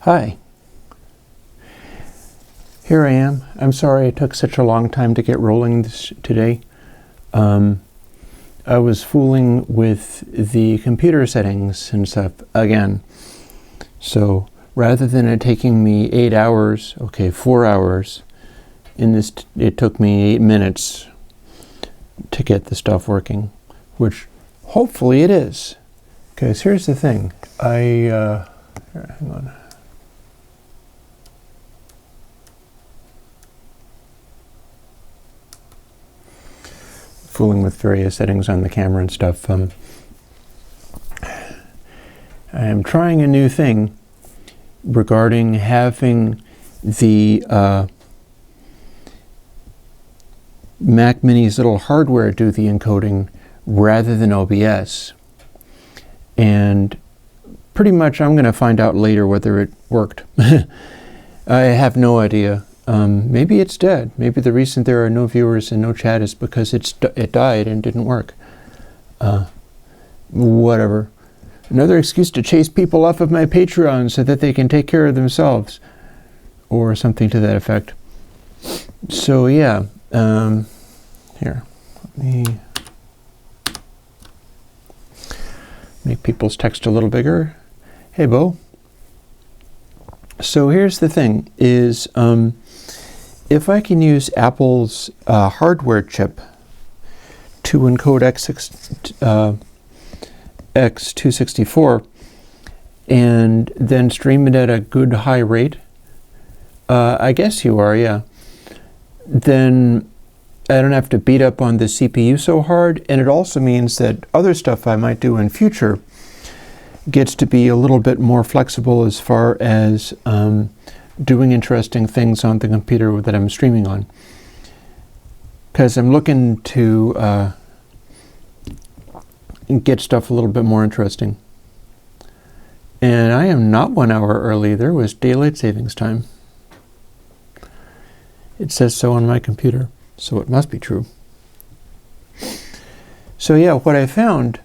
Hi. Here I am. I'm sorry it took such a long time to get rolling today. I was fooling with the computer settings and stuff again. So rather than it taking me 8 hours, 4 hours, it took me 8 minutes to get the stuff working, which hopefully it is. Because here's the thing. Here, hang on. Fooling with various settings on the camera and stuff. I am trying a new thing regarding having the Mac Mini's little hardware do the encoding rather than OBS. And pretty much I'm going to find out later whether it worked. I have no idea. Maybe it's dead. Maybe the reason there are no viewers and no chat is because it died and didn't work. Whatever. Another excuse to chase people off of my Patreon so that they can take care of themselves. Or something to that effect. So yeah. Here. Let me make people's text a little bigger. Hey, Bo. So here's the thing, is if I can use Apple's hardware chip to encode X264 and then stream it at a good high rate, I guess you are, yeah, then I don't have to beat up on the CPU so hard, and it also means that other stuff I might do in future gets to be a little bit more flexible as far as doing interesting things on the computer that I'm streaming on. Because I'm looking to get stuff a little bit more interesting. And I am not 1 hour early. There was daylight savings time. It says so on my computer, so it must be true. So yeah, what I found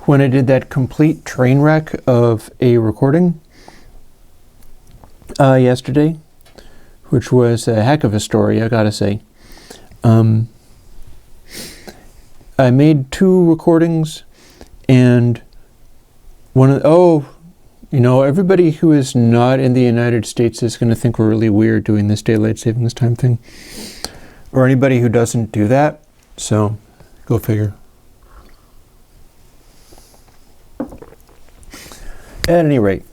when I did that complete train wreck of a recording yesterday, which was a heck of a story, I gotta say. I made 2 recordings, and everybody who is not in the United States is going to think we're really weird doing this daylight savings time thing, or anybody who doesn't do that, so go figure. At any rate,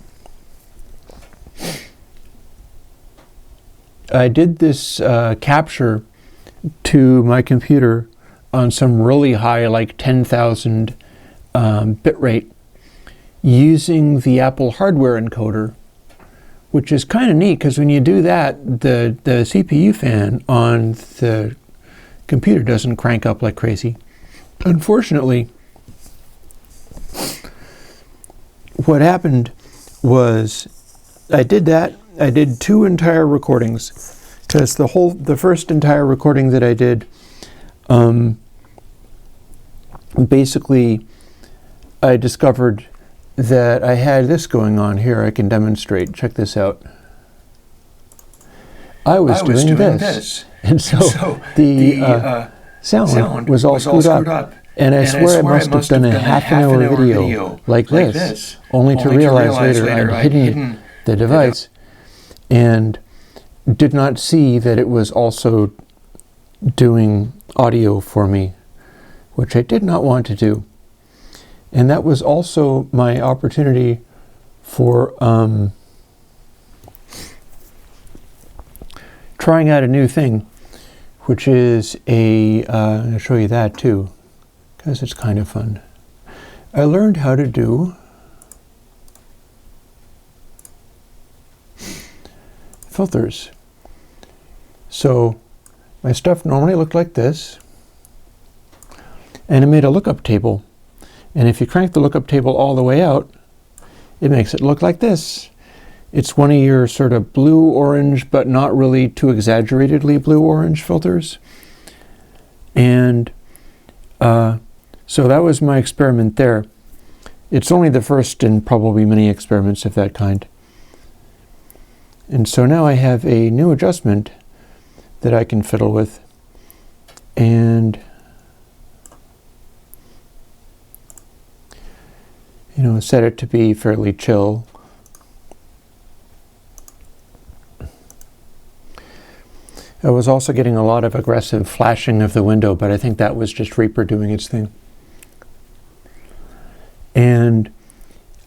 I did this capture to my computer on some really high, like 10,000 bit rate, using the Apple hardware encoder, which is kind of neat because when you do that, the CPU fan on the computer doesn't crank up like crazy. Unfortunately, what happened was I did that. I did 2 entire recordings because the first entire recording that I did, basically I discovered that I had this going on here. I can demonstrate. Check this out. I was doing this. And so the sound was all screwed up. And I swear I must have done a half-an-hour video like this, only to realize later I'd hidden the device and did not see that it was also doing audio for me, which I did not want to do. And that was also my opportunity for trying out a new thing, which is I'll show you that too, because it's kind of fun. I learned how to do filters. So my stuff normally looked like this, and I made a lookup table. And if you crank the lookup table all the way out, it makes it look like this. It's one of your sort of blue-orange, but not really too exaggeratedly blue-orange filters. And so that was my experiment there. It's only the first in probably many experiments of that kind. And so now I have a new adjustment that I can fiddle with, and set it to be fairly chill. I was also getting a lot of aggressive flashing of the window, but I think that was just Reaper doing its thing. And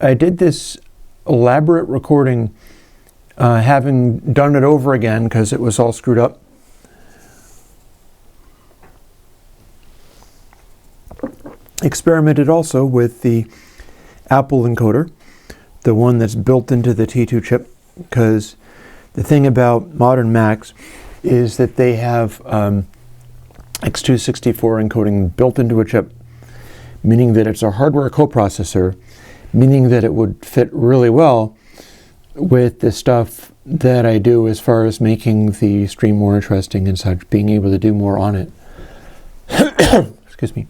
I did this elaborate recording, having done it over again because it was all screwed up. Experimented also with the Apple encoder, the one that's built into the T2 chip, because the thing about modern Macs is that they have x264 encoding built into a chip, meaning that it's a hardware coprocessor, meaning that it would fit really well with the stuff that I do as far as making the stream more interesting and such, being able to do more on it. Excuse me.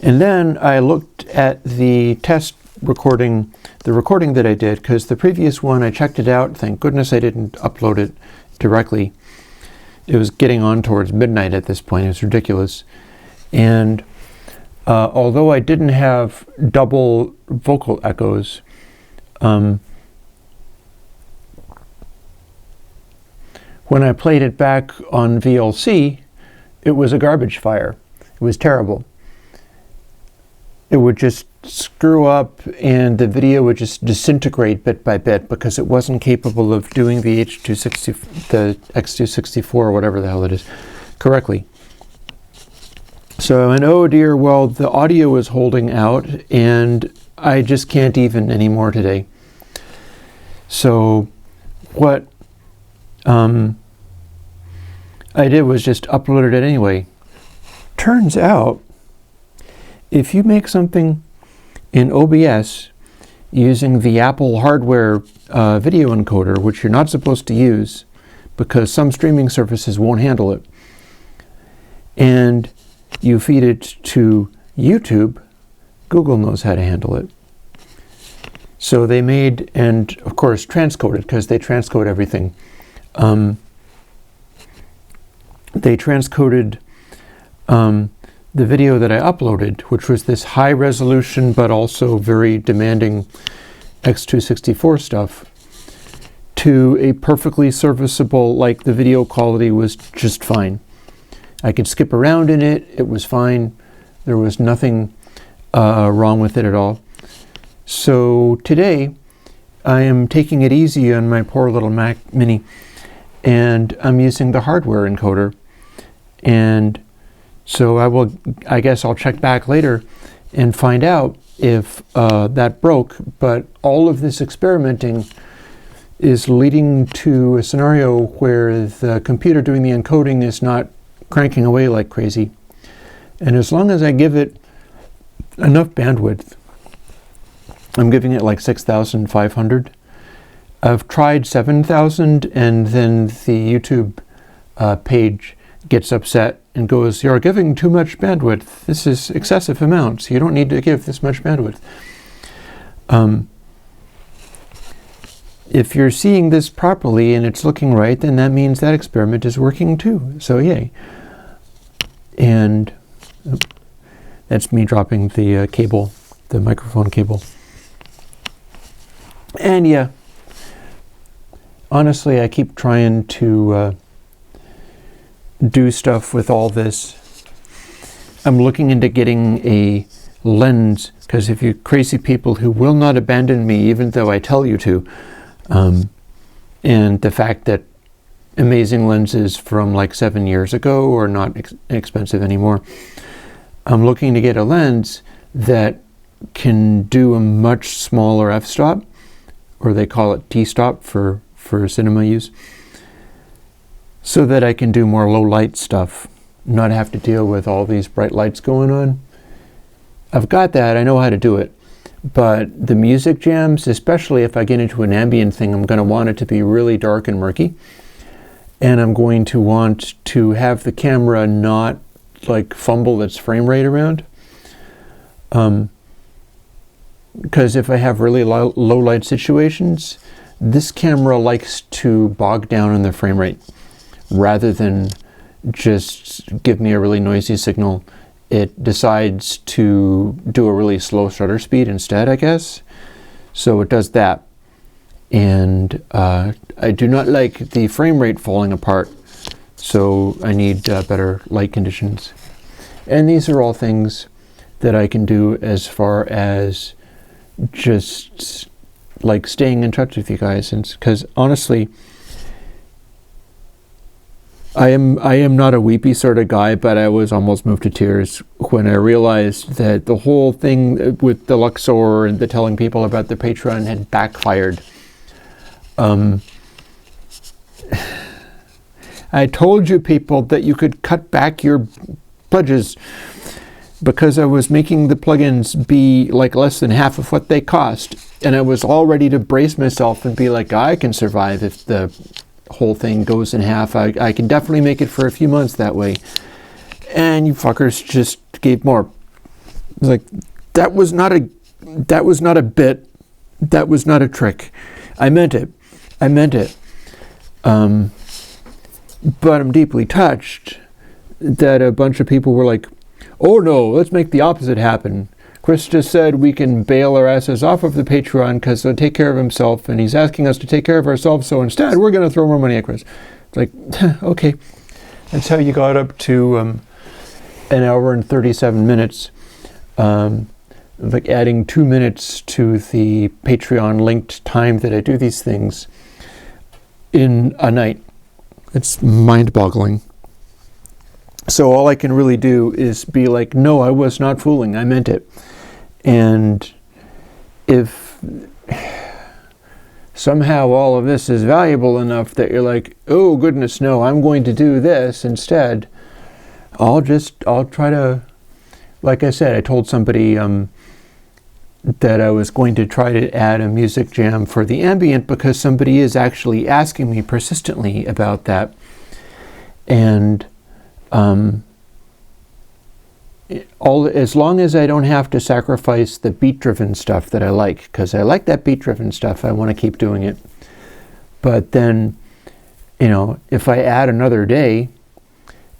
And then I looked at the test recording, the recording that I did, because the previous one I checked it out. Thank goodness I didn't upload it directly. It was getting on towards midnight at this point. It was ridiculous. And although I didn't have double vocal echoes, when I played it back on VLC, it was a garbage fire. It was terrible. It would just screw up and the video would just disintegrate bit by bit because it wasn't capable of doing the the X264 or whatever the hell it is correctly. So I went, oh dear, well, the audio is holding out and I just can't even anymore today. So what I did was just uploaded it anyway. Turns out, if you make something in OBS using the Apple hardware video encoder, which you're not supposed to use because some streaming services won't handle it, and you feed it to YouTube, Google knows how to handle it. So they made, and of course transcoded, because they transcode everything. They transcoded the video that I uploaded, which was this high resolution but also very demanding X264 stuff, to a perfectly serviceable, like the video quality was just fine. I could skip around in it, it was fine. There was nothing wrong with it at all. So today I am taking it easy on my poor little Mac Mini, and I'm using the hardware encoder. And so I guess I'll check back later and find out if that broke, but all of this experimenting is leading to a scenario where the computer doing the encoding is not cranking away like crazy. And as long as I give it enough bandwidth, I'm giving it like 6,500. I've tried 7,000 and then the YouTube page gets upset and goes, you're giving too much bandwidth. This is excessive amounts. You don't need to give this much bandwidth. If you're seeing this properly and it's looking right, then that means that experiment is working too. So yay. And that's me dropping the cable, the microphone cable. And yeah, honestly, I keep trying to do stuff with all this. I'm looking into getting a lens, because if you crazy people who will not abandon me even though I tell you to, and the fact that amazing lenses from like 7 years ago are not expensive anymore, I'm looking to get a lens that can do a much smaller f-stop, or they call it t-stop for cinema use, so that I can do more low light stuff, not have to deal with all these bright lights going on. I've got that, I know how to do it, but the music jams, especially if I get into an ambient thing, I'm going to want it to be really dark and murky, and I'm going to want to have the camera not like fumble its frame rate around. Because if I have really low light situations, this camera likes to bog down in the frame rate rather than just give me a really noisy signal. It decides to do a really slow shutter speed instead, I guess. So it does that. And I do not like the frame rate falling apart. So I need better light conditions. And these are all things that I can do as far as just like staying in touch with you guys. And because honestly, I am not a weepy sort of guy, but I was almost moved to tears when I realized that the whole thing with the Luxor and the telling people about the Patreon had backfired. I told you people that you could cut back your pledges because I was making the plugins be like less than half of what they cost. And I was all ready to brace myself and be like, I can survive if the whole thing goes in half. I can definitely make it for a few months that way. And you fuckers just gave more. It was like, that was not a bit. That was not a trick. I meant it. But I'm deeply touched that a bunch of people were like, oh no, let's make the opposite happen. Chris just said we can bail our asses off of the Patreon because he'll take care of himself, and he's asking us to take care of ourselves, so instead we're going to throw more money at Chris. It's like, okay. That's how you got up to an hour and 37 minutes. Like adding 2 minutes to the Patreon linked time that I do these things in a night. It's mind-boggling. So all I can really do is be like, no, I was not fooling. I meant it. And if somehow all of this is valuable enough that you're like, oh, goodness, no, I'm going to do this instead, I'll try to, like I said, I told somebody that I was going to try to add a music jam for the ambient because somebody is actually asking me persistently about that. And as long as I don't have to sacrifice the beat-driven stuff that I like, because I like that beat-driven stuff, I want to keep doing it. But then, if I add another day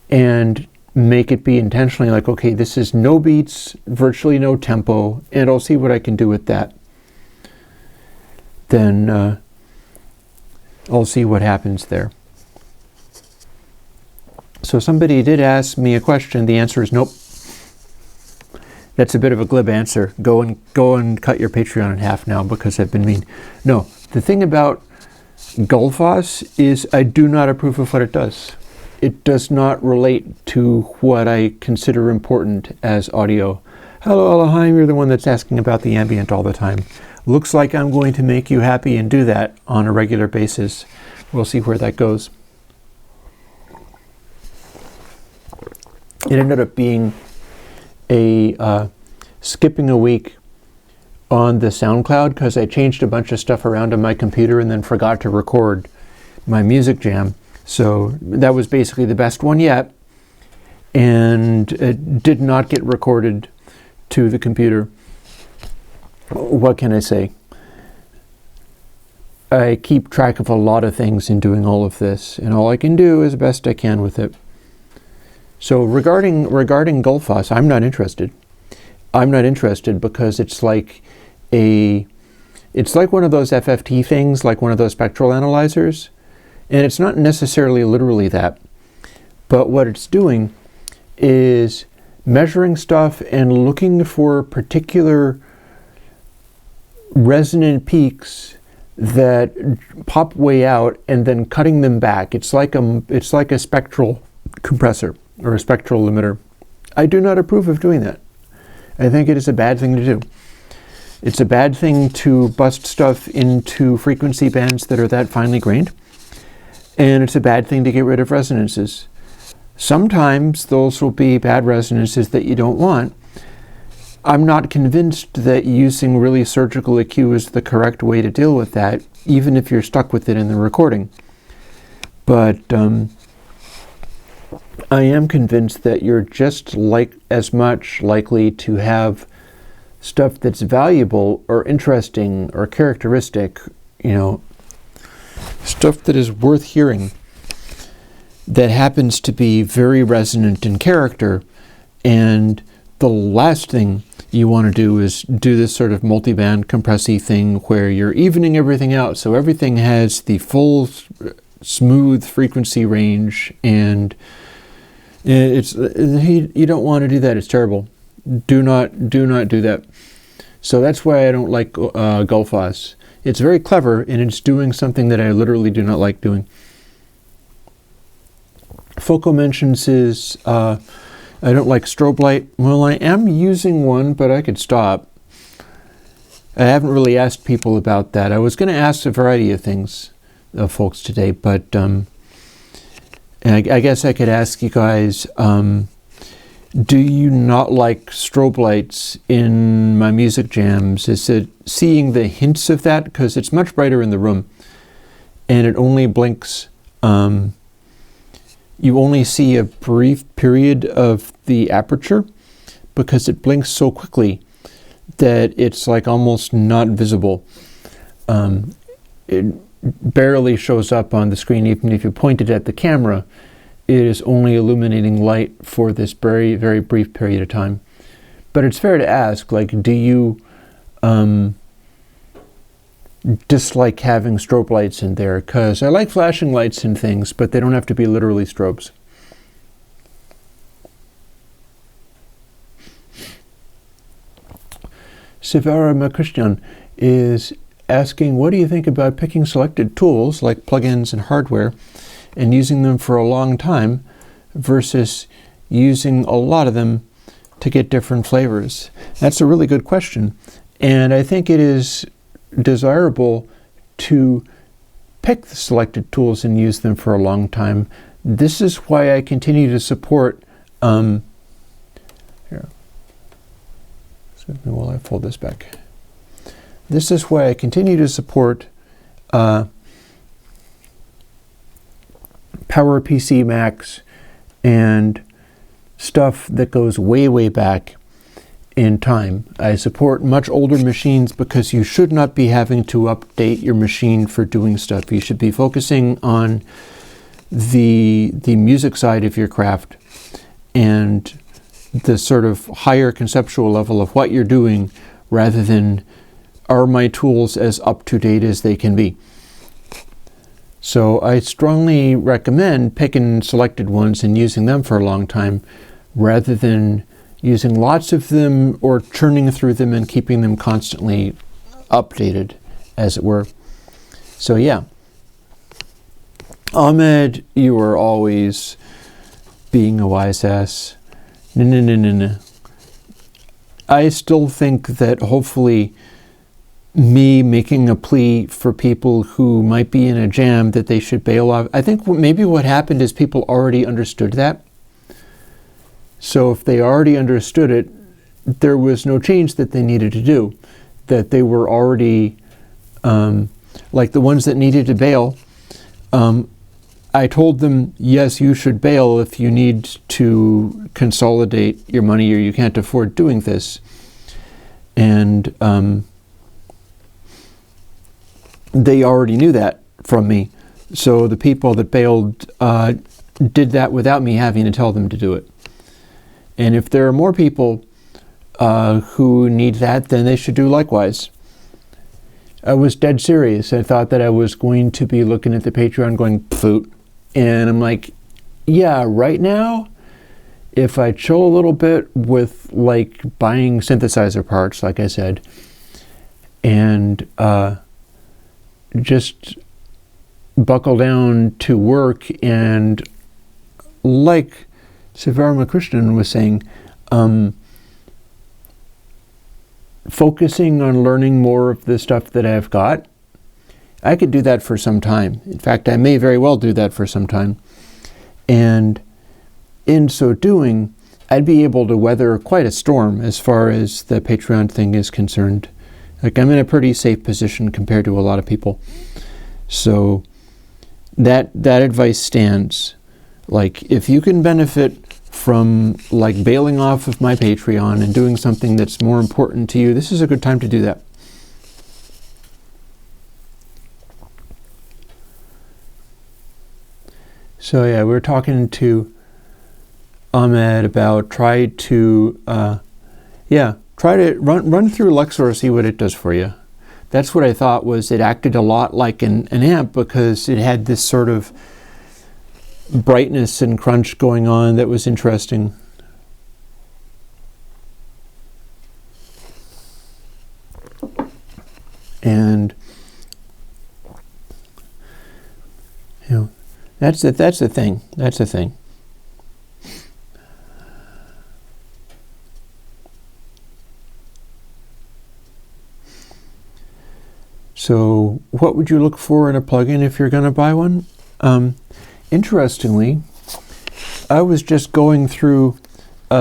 and make it be intentionally like, okay, this is no beats, virtually no tempo, and I'll see what I can do with that, then I'll see what happens there. So somebody did ask me a question. The answer is nope. That's a bit of a glib answer. Go and cut your Patreon in half now because I've been mean. No, the thing about Gullfoss is I do not approve of what it does. It does not relate to what I consider important as audio. Hello, Elohim, you're the one that's asking about the ambient all the time. Looks like I'm going to make you happy and do that on a regular basis. We'll see where that goes. It ended up being a skipping a week on the SoundCloud because I changed a bunch of stuff around on my computer and then forgot to record my music jam. So that was basically the best one yet, and it did not get recorded to the computer. What can I say? I keep track of a lot of things in doing all of this, and all I can do is the best I can with it. So regarding Gullfoss, I'm not interested. I'm not interested because it's like one of those FFT things, like one of those spectral analyzers. And it's not necessarily literally that. But what it's doing is measuring stuff and looking for particular resonant peaks that pop way out and then cutting them back. It's like a spectral compressor or a spectral limiter. I do not approve of doing that. I think it is a bad thing to do. It's a bad thing to bust stuff into frequency bands that are that finely grained. And it's a bad thing to get rid of resonances. Sometimes those will be bad resonances that you don't want. I'm not convinced that using really surgical EQ is the correct way to deal with that, even if you're stuck with it in the recording. But I am convinced that you're just as much likely to have stuff that's valuable or interesting or characteristic, stuff that is worth hearing, that happens to be very resonant in character, and the last thing you want to do is do this sort of multiband compressy thing where you're evening everything out so everything has the full smooth frequency range, and you don't want to do that. It's terrible. Do not do that. So that's why I don't like Gullfoss. It's very clever, and it's doing something that I literally do not like doing. Foco mentions is I don't like strobe light. Well, I am using one, but I could stop. I haven't really asked people about that. I was going to ask a variety of things, folks, today, but I guess I could ask you guys, do you not like strobe lights in my music jams? Is it seeing the hints of that? Because it's much brighter in the room, and it only blinks. You only see a brief period of the aperture because it blinks so quickly that it's like almost not visible. It barely shows up on the screen. Even if you point it at the camera, it is only illuminating light for this very, very brief period of time. But it's fair to ask, like, do you dislike having strobe lights in there? Because I like flashing lights and things, but they don't have to be literally strobes. Sivarama Christian is asking, what do you think about picking selected tools like plugins and hardware and using them for a long time versus using a lot of them to get different flavors? That's a really good question. And I think it is desirable to pick the selected tools and use them for a long time. This is why I continue to support here. Excuse me while I fold this back. This is why I continue to support PowerPC Macs and stuff that goes way, way back in time. I support much older machines because you should not be having to update your machine for doing stuff. You should be focusing on the music side of your craft and the sort of higher conceptual level of what you're doing, rather than are my tools as up to date as they can be. So I strongly recommend picking selected ones and using them for a long time, rather than using lots of them or churning through them and keeping them constantly updated, as it were. So yeah. Ahmed, you are always being a wise ass. No. I still think that hopefully me making a plea for people who might be in a jam that they should bail off, I think maybe what happened is people already understood that. So if they already understood it, there was no change that they needed to do. That they were already, like the ones that needed to bail, I told them, yes, you should bail if you need to consolidate your money or you can't afford doing this. And they already knew that from me. So the people that bailed did that without me having to tell them to do it. And if there are more people who need that, then they should do likewise. I was dead serious. I thought that I was going to be looking at the Patreon going, pfoot. And I'm like, yeah, right now, if I chill a little bit with like buying synthesizer parts, like I said, and just buckle down to work, and like Sivarama Krishnan was saying, focusing on learning more of the stuff that I've got, I could do that for some time. In fact, I may very well do that for some time. And in so doing, I'd be able to weather quite a storm as far as the Patreon thing is concerned. Like, I'm in a pretty safe position compared to a lot of people. So that advice stands. Like, if you can benefit from like bailing off of my Patreon and doing something that's more important to you, this is a good time to do that. So yeah, we were talking to Ahmed about try to run through Luxor, see what it does for you. That's what I thought was it acted a lot like an amp because it had this sort of brightness and crunch going on that was interesting. And you know, that's the thing. That's the thing. So what would you look for in a plugin if you're going to buy one? Interestingly, I was just going through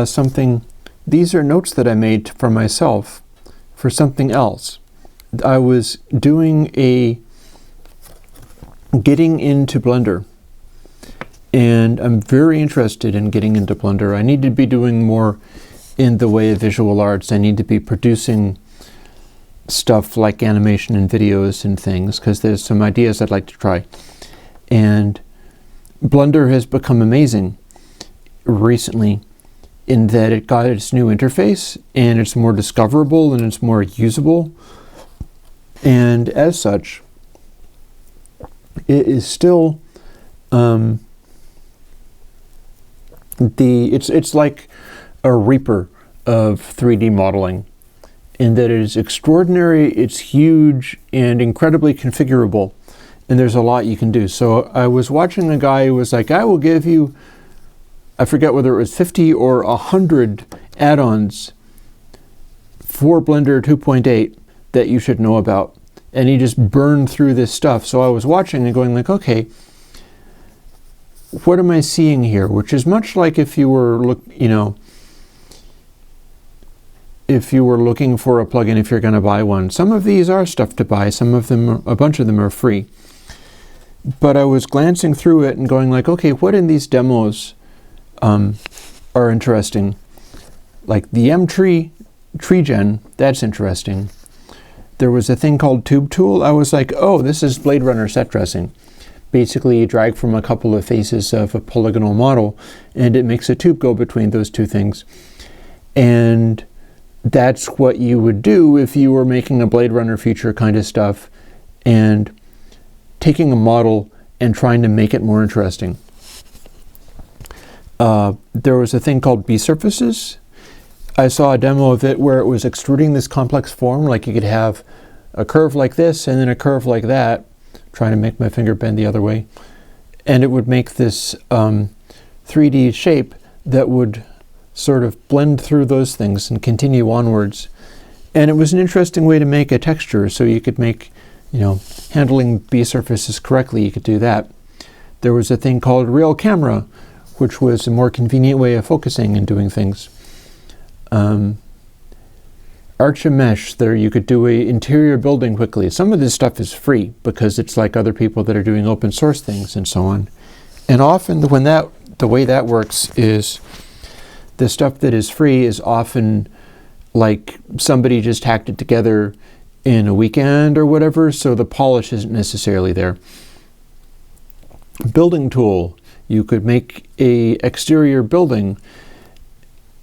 something. These are notes that I made for myself for something else. I was doing getting into Blender, and I'm very interested in getting into Blender. I need to be doing more in the way of visual arts. I need to be producing stuff like animation and videos and things, because there's some ideas I'd like to try. And Blender has become amazing recently in that it got its new interface and it's more discoverable and it's more usable. And as such, it is still it's like a Reaper of 3D modeling, in that it is extraordinary, it's huge, and incredibly configurable, and there's a lot you can do. So I was watching a guy who was like, I will give you, I forget whether it was 50 or 100 add-ons for Blender 2.8 that you should know about. And he just burned through this stuff. So I was watching and going like, okay, what am I seeing here? Which is much like if you were if you were looking for a plugin, if you're going to buy one. Some of these are stuff to buy. Some of them, a bunch of them are free. But I was glancing through it and going like, okay, what in these demos are interesting? Like the M-Tree Gen, that's interesting. There was a thing called Tube Tool. I was like, oh, this is Blade Runner set dressing. Basically, you drag from a couple of faces of a polygonal model, and it makes a tube go between those two things. And that's what you would do if you were making a Blade Runner feature kind of stuff and taking a model and trying to make it more interesting. There was a thing called B-surfaces. I saw a demo of it where it was extruding this complex form, like you could have a curve like this and then a curve like that, trying to make my finger bend the other way, and it would make this 3D shape that would sort of blend through those things and continue onwards. And it was an interesting way to make a texture, so you could make, handling B-surfaces correctly, you could do that. There was a thing called Real Camera, which was a more convenient way of focusing and doing things. Archimesh, there you could do a interior building quickly. Some of this stuff is free because it's like other people that are doing open source things and so on. And often the way that works is the stuff that is free is often like somebody just hacked it together in a weekend or whatever, so the polish isn't necessarily there. Building tool, you could make a exterior building.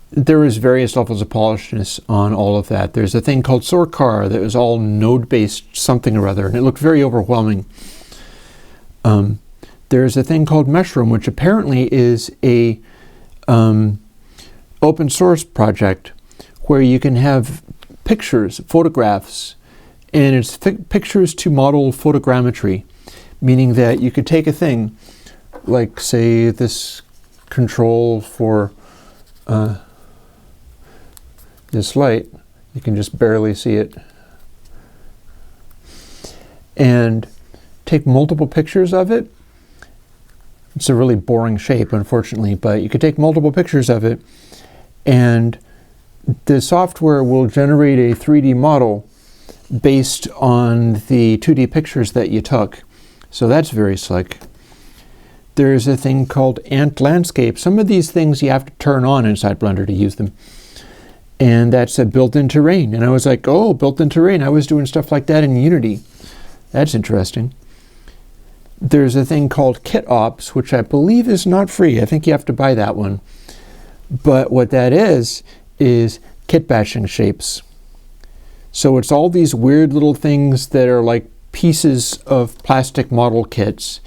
There is various levels of polishness on all of that. There's a thing called Sorcar that was all node-based something or other, and it looked very overwhelming. There's a thing called Mushroom, which apparently is a open source project where you can have pictures, photographs, and it's pictures to model photogrammetry, meaning that you could take a thing like, say, this control for this light, you can just barely see it, and take multiple pictures of it. It's a really boring shape, unfortunately, but you could take multiple pictures of it, and the software will generate a 3D model based on the 2D pictures that you took. So that's very slick. There's a thing called Ant Landscape. Some of these things you have to turn on inside Blender to use them. And that's a built-in terrain. And I was like, oh, built-in terrain. I was doing stuff like that in Unity. That's interesting. There's a thing called Kit Ops, which I believe is not free. I think you have to buy that one. But what that is kit bashing shapes. So it's all these weird little things that are like pieces of plastic model kits.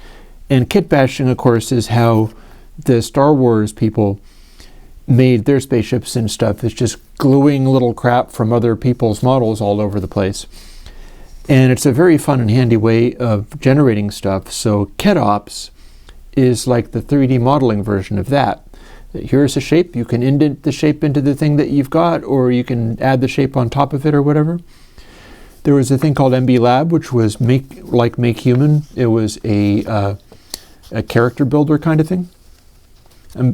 And kit bashing, of course, is how the Star Wars people made their spaceships and stuff. It's just gluing little crap from other people's models all over the place. And it's a very fun and handy way of generating stuff. So Kit Ops is like the 3D modeling version of that. Here's a shape, you can indent the shape into the thing that you've got, or you can add the shape on top of it or whatever. There was a thing called MB Lab, which was Make Human. It was a character builder kind of thing.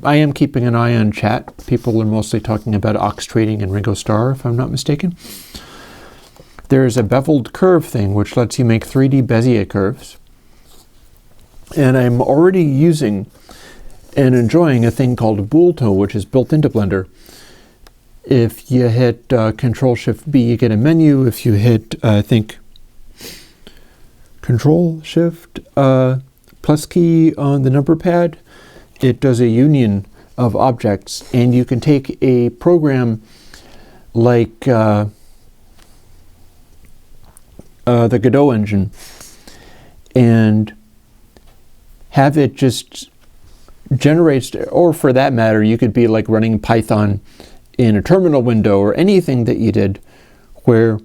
I am keeping an eye on chat. People are mostly talking about Ox Trading and Ringo Starr, if I'm not mistaken. There's a beveled curve thing, which lets you make 3D Bezier curves. And I'm already using and enjoying a thing called a Bool tool, which is built into Blender. If you hit Control-Shift-B, you get a menu. If you hit, I think, Control-Shift plus key on the number pad, it does a union of objects. And you can take a program like the Godot engine and have it just generates, or for that matter, you could be like running Python in a terminal window or anything that you did where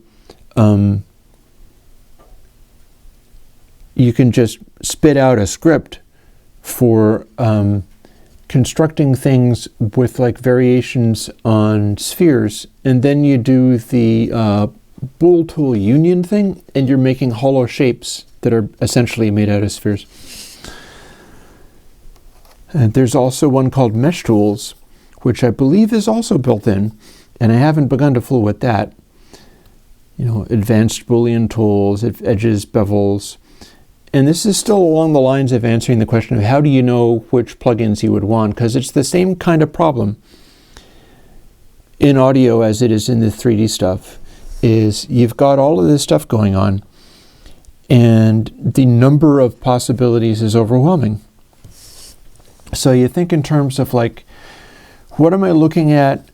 you can just spit out a script for constructing things with like variations on spheres, and then you do the Bool tool union thing, and you're making hollow shapes that are essentially made out of spheres. And there's also one called Mesh Tools, which I believe is also built in, and I haven't begun to fool with that. You know, advanced Boolean tools, edges, bevels. And this is still along the lines of answering the question of how do you know which plugins you would want, because it's the same kind of problem in audio as it is in the 3D stuff, is you've got all of this stuff going on, and the number of possibilities is overwhelming. So you think in terms of like, what am I looking at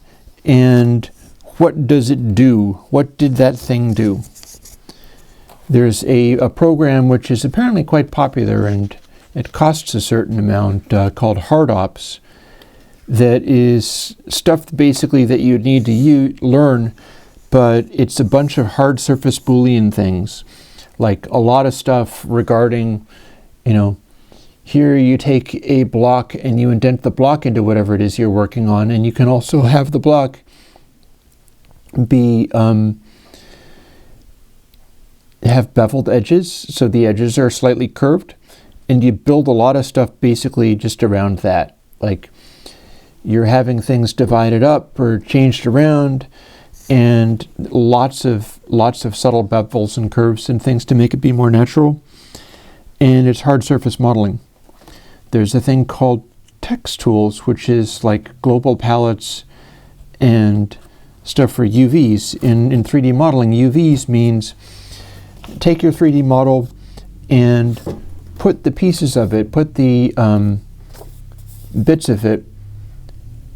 and what does it do? What did that thing do? There's a program which is apparently quite popular, and it costs a certain amount, called HardOps, that is stuff basically that you need to learn, but it's a bunch of hard surface Boolean things, like a lot of stuff regarding, you know, here you take a block and you indent the block into whatever it is you're working on, and you can also have the block be have beveled edges, so the edges are slightly curved, and you build a lot of stuff basically just around that. Like you're having things divided up or changed around, and lots of subtle bevels and curves and things to make it be more natural. And it's hard surface modeling. There's a thing called text tools, which is like global palettes and stuff for UVs. In 3D modeling, UVs means take your 3D model and put the pieces of it, put the bits of it,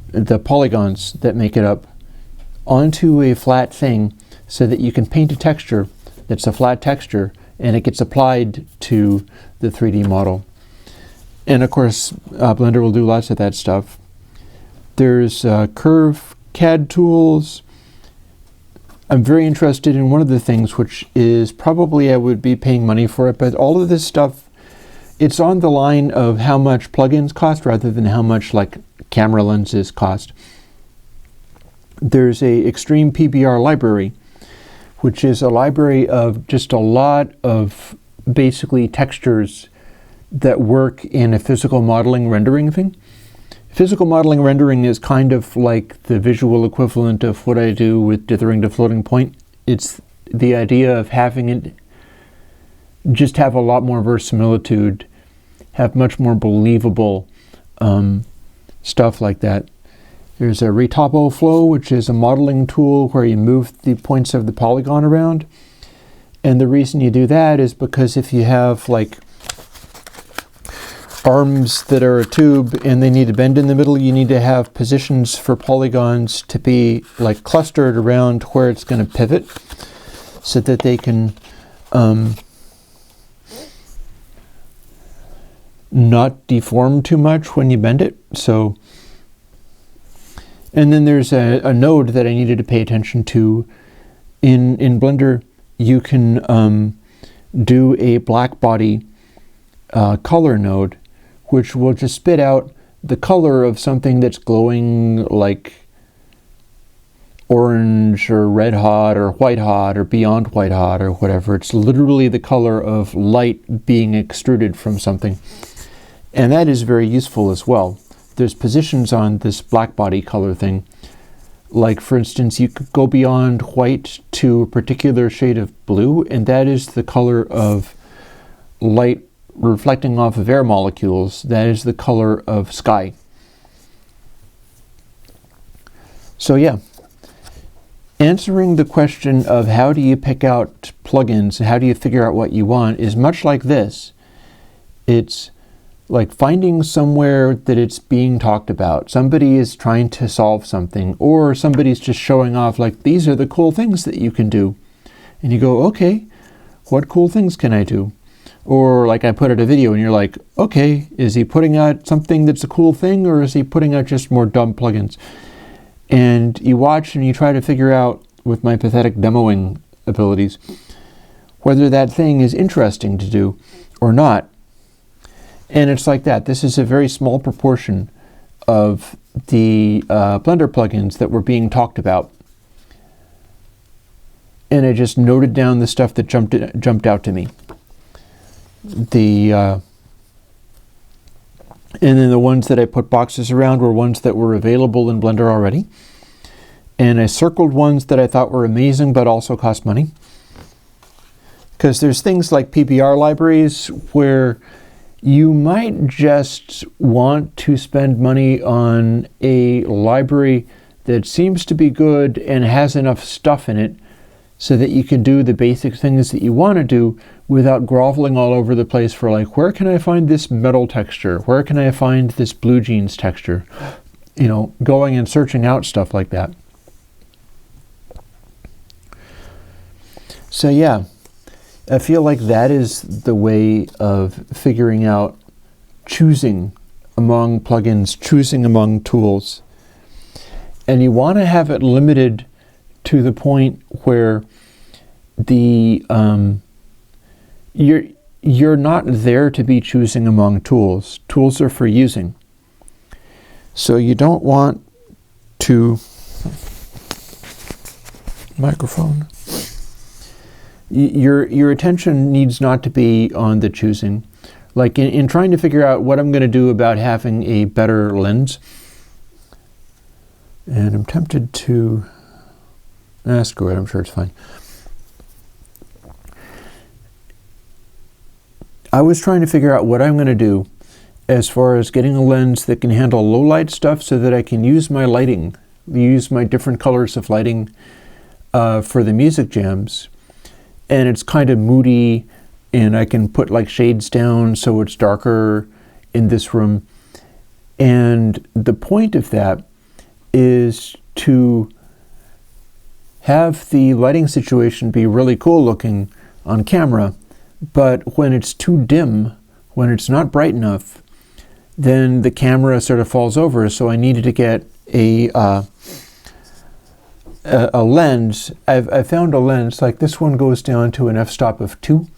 the polygons that make it up, onto a flat thing so that you can paint a texture that's a flat texture, and it gets applied to the 3D model. And of course, Blender will do lots of that stuff. There's curve CAD tools. I'm very interested in one of the things, which is probably I would be paying money for it, but all of this stuff, it's on the line of how much plugins cost rather than how much like camera lenses cost. There's a Extreme PBR library, which is a library of just a lot of basically textures that work in a physical modeling rendering thing. Physical modeling rendering is kind of like the visual equivalent of what I do with dithering to floating point. It's the idea of having it just have a lot more verisimilitude have much more believable stuff like that. There's a Retopo Flow, which is a modeling tool where you move the points of the polygon around. And the reason you do that is because if you have like arms that are a tube and they need to bend in the middle, you need to have positions for polygons to be like clustered around where it's going to pivot so that they can not deform too much when you bend it. So, and then there's a node that I needed to pay attention to. In Blender, you can do a black body color node, which will just spit out the color of something that's glowing like orange or red hot or white hot or beyond white hot or whatever. It's literally the color of light being extruded from something. And that is very useful as well. There's positions on this black body color thing. Like, for instance, you could go beyond white to a particular shade of blue, and that is the color of light reflecting off of air molecules. That is the color of sky. So yeah, answering the question of how do you pick out plugins and how do you figure out what you want is much like this. It's like finding somewhere that it's being talked about. Somebody is trying to solve something, or somebody's just showing off like, these are the cool things that you can do. And you go, okay, what cool things can I do? Or like I put out a video and you're like, okay, is he putting out something that's a cool thing, or is he putting out just more dumb plugins? And you watch and you try to figure out, with my pathetic demoing abilities, whether that thing is interesting to do or not. And it's like that. This is a very small proportion of the Blender plugins that were being talked about. And I just noted down the stuff that jumped out to me. And then the ones that I put boxes around were ones that were available in Blender already. And I circled ones that I thought were amazing but also cost money. Because there's things like PBR libraries where you might just want to spend money on a library that seems to be good and has enough stuff in it so that you can do the basic things that you want to do without groveling all over the place for like, where can I find this metal texture? Where can I find this blue jeans texture? You know, going and searching out stuff like that. So yeah, I feel like that is the way of figuring out, choosing among plugins, choosing among tools. And you want to have it limited to the point where the you're not there to be choosing among tools. Tools are for using. So you don't want to microphone. Your attention needs not to be on the choosing. Like in trying to figure out what I'm going to do about having a better lens. And I'm tempted to... screw it, I'm sure it's fine. I was trying to figure out what I'm going to do as far as getting a lens that can handle low light stuff so that I can use my lighting, use my different colors of lighting for the music jams. And it's kind of moody, and I can put like shades down so it's darker in this room. And the point of that is to have the lighting situation be really cool looking on camera, but when it's too dim, when it's not bright enough, then the camera sort of falls over. So I needed to get a lens. I found a lens, like this one goes down to an f-stop of 2.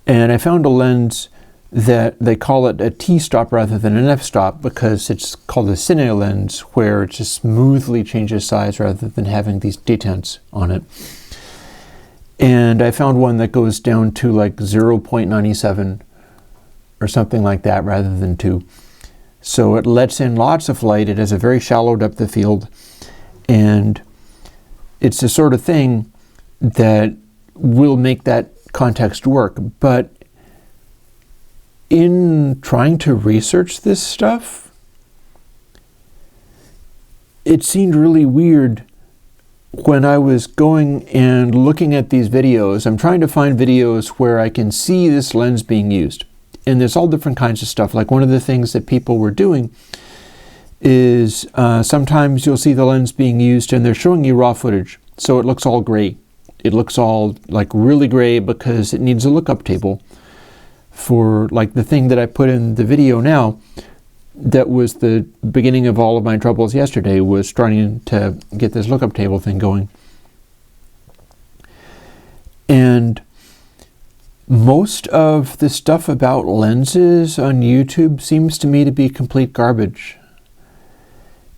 And I found a lens that they call it a T-stop rather than an f-stop because it's called a cine lens, where it just smoothly changes size rather than having these detents on it. And I found one that goes down to like 0.97 or something like that rather than 2. So it lets in lots of light. It has a very shallow depth of field. And it's the sort of thing that will make that context work. But in trying to research this stuff, it seemed really weird when I was going and looking at these videos. I'm trying to find videos where I can see this lens being used. And there's all different kinds of stuff. Like one of the things that people were doing is sometimes you'll see the lens being used and they're showing you raw footage. So it looks all gray. It looks all like really gray because it needs a lookup table for like the thing that I put in the video now. That was the beginning of all of my troubles yesterday, was trying to get this lookup table thing going. And most of the stuff about lenses on YouTube seems to me to be complete garbage.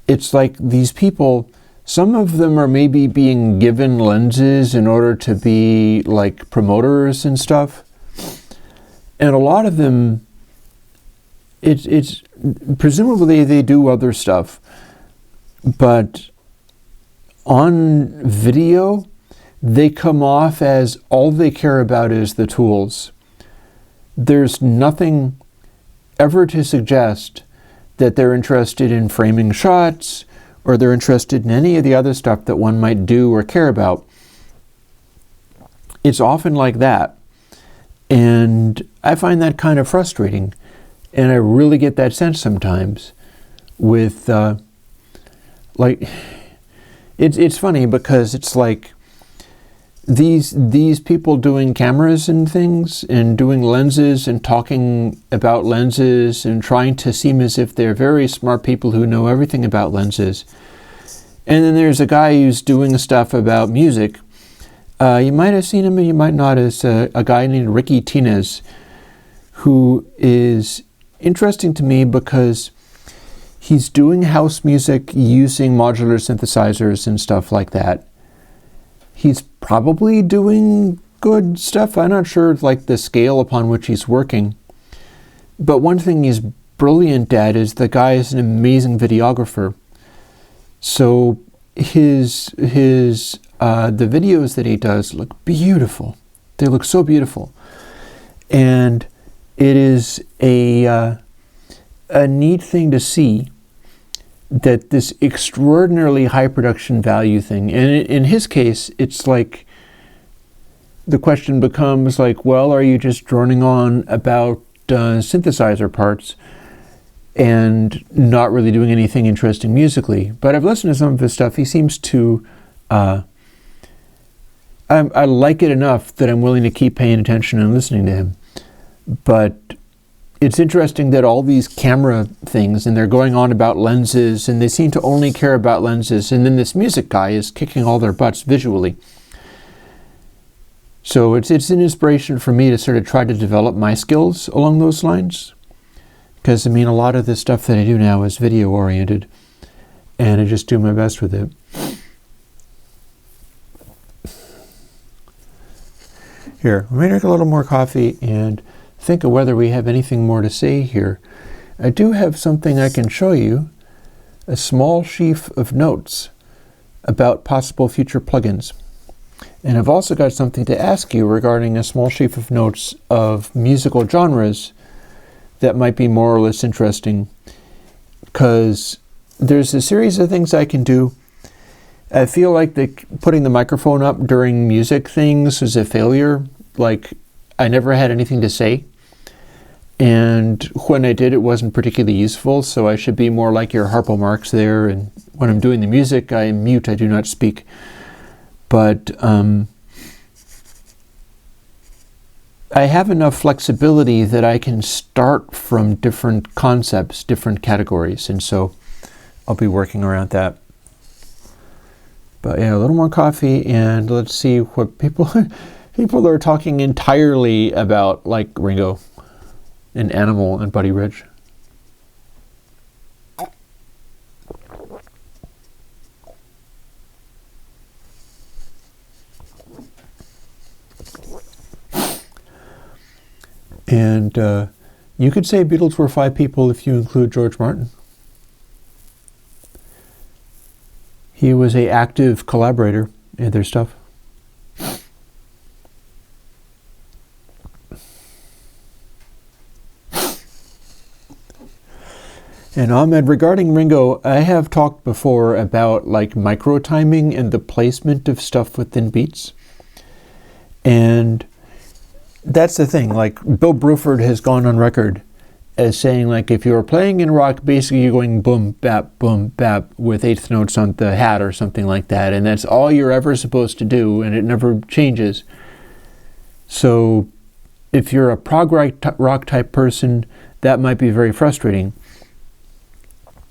It's like these people, some of them are maybe being given lenses in order to be like promoters and stuff. And a lot of them, it's presumably they do other stuff, but on video they come off as all they care about is the tools. There's nothing ever to suggest that they're interested in framing shots or they're interested in any of the other stuff that one might do or care about. It's often like that, and I find that kind of frustrating. And I really get that sense sometimes with, like, it's funny because it's like these people doing cameras and things and doing lenses and talking about lenses and trying to seem as if they're very smart people who know everything about lenses. And then there's a guy who's doing stuff about music. You might have seen him, you might not, as a guy named Ricky Tinez, who is interesting to me because he's doing house music using modular synthesizers and stuff like that. He's probably doing good stuff. I'm not sure like the scale upon which he's working. But one thing he's brilliant at is the guy is an amazing videographer. So the videos that he does look beautiful. They look so beautiful. And it is a neat thing to see that this extraordinarily high production value thing, and in his case, it's like the question becomes like, well, are you just droning on about synthesizer parts and not really doing anything interesting musically? But I've listened to some of his stuff. He seems to, I like it enough that I'm willing to keep paying attention and listening to him. But it's interesting that all these camera things, and they're going on about lenses, and they seem to only care about lenses, and then this music guy is kicking all their butts visually. So it's an inspiration for me to sort of try to develop my skills along those lines. Because, I mean, a lot of the stuff that I do now is video oriented, and I just do my best with it. Here, let me drink a little more coffee and think of whether we have anything more to say here. I do have something I can show you, a small sheaf of notes about possible future plugins. And I've also got something to ask you regarding a small sheaf of notes of musical genres that might be more or less interesting, because there's a series of things I can do. I feel like putting the microphone up during music things was a failure. Like, I never had anything to say. And when I did, it wasn't particularly useful, so I should be more like your Harpo Marx there. And when I'm doing the music, I mute, I do not speak. But I have enough flexibility that I can start from different concepts, different categories, and so I'll be working around that. But yeah, a little more coffee, and let's see what people are talking entirely about, like Ringo and Animal and Buddy Rich. And you could say Beatles were 5 people if you include George Martin. He was an active collaborator in their stuff. And Ahmed, regarding Ringo, I have talked before about like micro timing and the placement of stuff within beats. And that's the thing, like Bill Bruford has gone on record as saying, like, if you're playing in rock, basically you're going boom, bap with eighth notes on the hat or something like that. And that's all you're ever supposed to do, and it never changes. So if you're a prog rock type person, that might be very frustrating.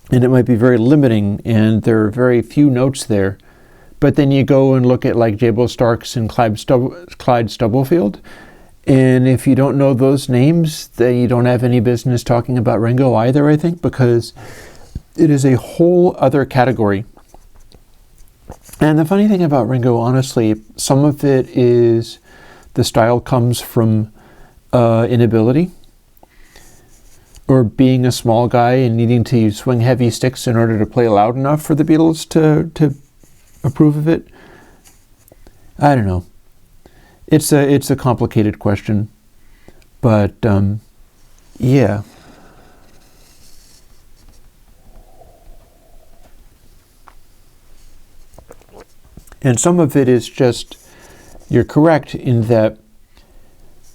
And it might be very limiting, and there are very few notes there. But then you go and look at like Jabo Starks and Clyde Stubblefield, and if you don't know those names, then you don't have any business talking about Ringo either, I think, because it is a whole other category. And the funny thing about Ringo, honestly, some of it is the style comes from inability, or being a small guy and needing to swing heavy sticks in order to play loud enough for the Beatles to approve of it. I don't know. It's a complicated question, but yeah. And some of it is just, you're correct in that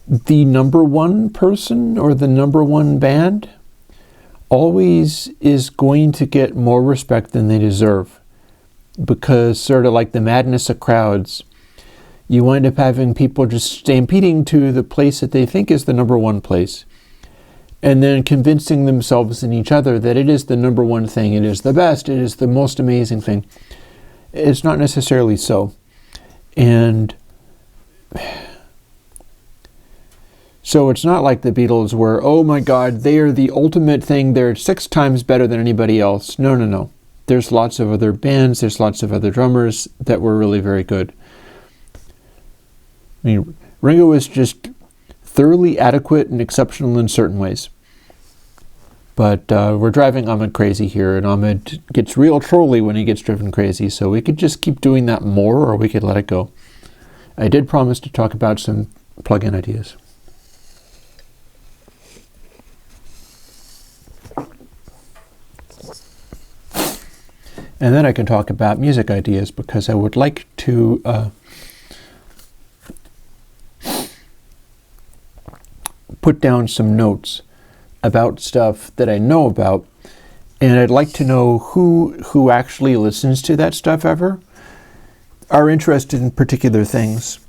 the number one person or the number one band always is going to get more respect than they deserve, because sort of like the madness of crowds, you wind up having people just stampeding to the place that they think is the number one place, and then convincing themselves and each other that it is the number one thing, it is the best, it is the most amazing thing. It's not necessarily so. And so it's not like the Beatles were, oh my God, they are the ultimate thing, they're 6 times better than anybody else. No. There's lots of other bands, there's lots of other drummers that were really very good. I mean, Ringo is just thoroughly adequate and exceptional in certain ways. But we're driving Ahmed crazy here, and Ahmed gets real trolly when he gets driven crazy, so we could just keep doing that more, or we could let it go. I did promise to talk about some plugin ideas. And then I can talk about music ideas, because I would like to put down some notes about stuff that I know about, and I'd like to know who actually listens to that stuff ever, are interested in particular things.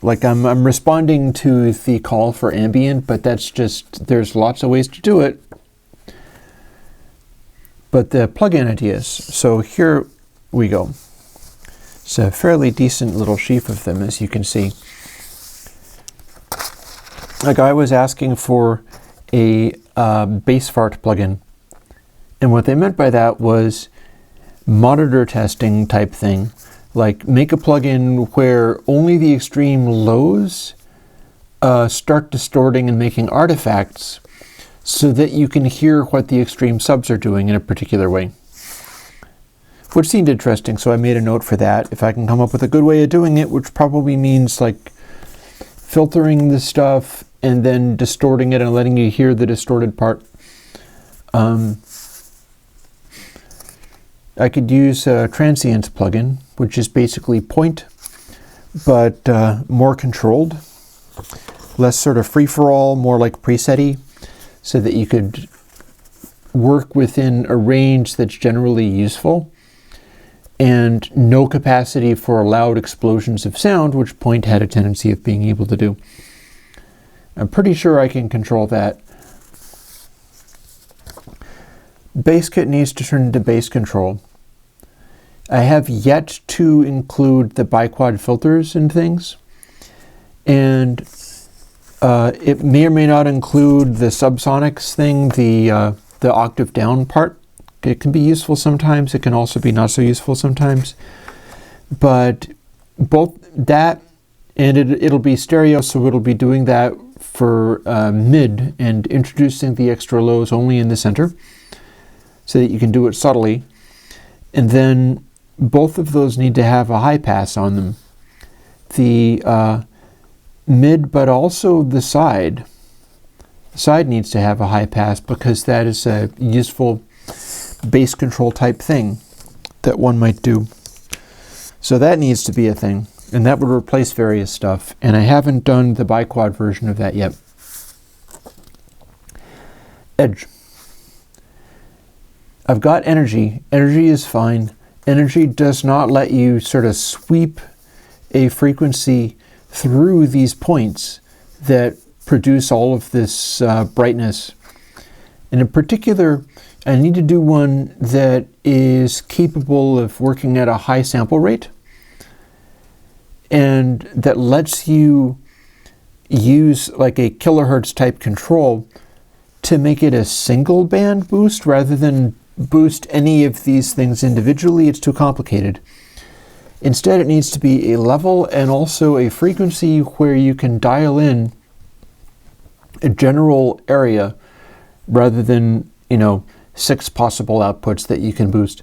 Like I'm responding to the call for ambient, but that's just, there's lots of ways to do it. But the plugin ideas, so here we go. It's a fairly decent little sheaf of them, as you can see. A guy was asking for a bass fart plugin, and what they meant by that was monitor testing type thing. Like, make a plugin where only the extreme lows start distorting and making artifacts, so that you can hear what the extreme subs are doing in a particular way. Which seemed interesting, so I made a note for that. If I can come up with a good way of doing it, which probably means like filtering the stuff and then distorting it and letting you hear the distorted part. I could use a transients plugin, which is basically point, but more controlled, less sort of free-for-all, more like preset-y, so that you could work within a range that's generally useful, and no capacity for loud explosions of sound, which point had a tendency of being able to do. I'm pretty sure I can control that. BassKit needs to turn into bass control. I have yet to include the biquad filters and things, and it may or may not include the subsonics thing, the octave down part. It can be useful sometimes. It can also be not so useful sometimes. But both that and it'll be stereo, so it'll be doing that for mid and introducing the extra lows only in the center, so that you can do it subtly. And then both of those need to have a high pass on them. The mid, but also the side. The side needs to have a high pass, because that is a useful bass control type thing that one might do. So that needs to be a thing, and that would replace various stuff, and I haven't done the biquad version of that yet. Edge. I've got energy. Energy is fine. Energy does not let you sort of sweep a frequency through these points that produce all of this brightness. And in particular, I need to do one that is capable of working at a high sample rate and that lets you use like a kilohertz type control to make it a single band boost rather than boost any of these things individually. It's too complicated. Instead, it needs to be a level and also a frequency where you can dial in a general area rather than, 6 possible outputs that you can boost.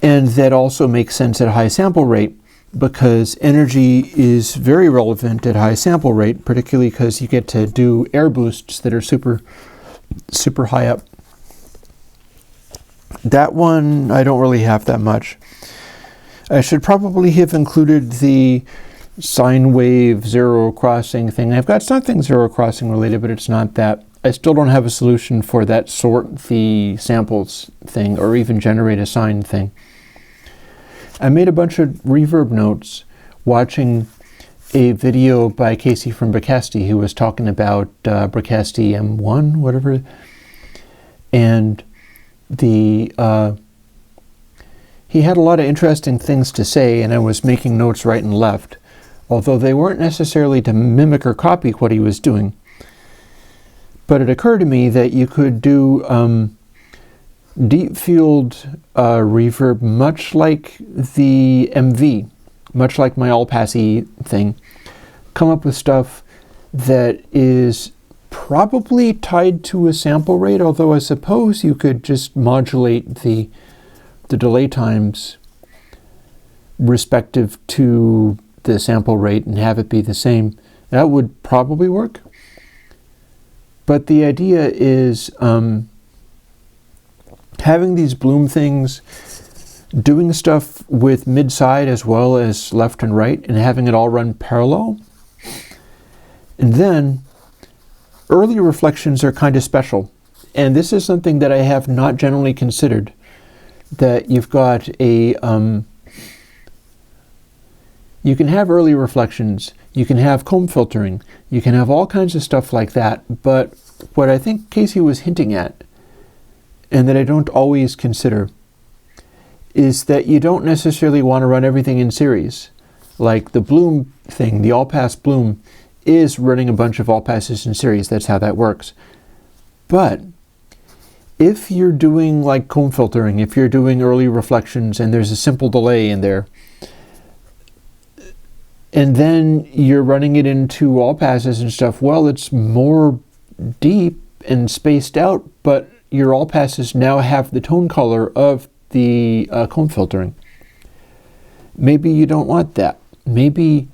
And that also makes sense at high sample rate because energy is very relevant at high sample rate, particularly because you get to do air boosts that are super, super high up. That one, I don't really have that much. I should probably have included the sine wave zero crossing thing. I've got something zero crossing related, but it's not that. I still don't have a solution for that sort the samples thing or even generate a sine thing. I made a bunch of reverb notes watching a video by Casey from Bricasti who was talking about Bricasti M1, whatever. And he had a lot of interesting things to say, and I was making notes right and left, although they weren't necessarily to mimic or copy what he was doing. But it occurred to me that you could do deep field reverb much like the MV, much like my all-passy thing. Come up with stuff that is probably tied to a sample rate, although I suppose you could just modulate the delay times respective to the sample rate and have it be the same. That would probably work. But the idea is having these bloom things, doing stuff with mid-side as well as left and right, and having it all run parallel. And then early reflections are kind of special. And this is something that I have not generally considered, that you've got a you can have early reflections, you can have comb filtering, you can have all kinds of stuff like that, but what I think Casey was hinting at, and that I don't always consider, is that you don't necessarily want to run everything in series. Like the bloom thing, the all-pass bloom, is running a bunch of all-passes in series. That's how that works. But if you're doing like comb filtering, if you're doing early reflections and there's a simple delay in there, and then you're running it into all passes and stuff, well, it's more deep and spaced out, but your all passes now have the tone color of the comb filtering. Maybe you don't want that. Maybe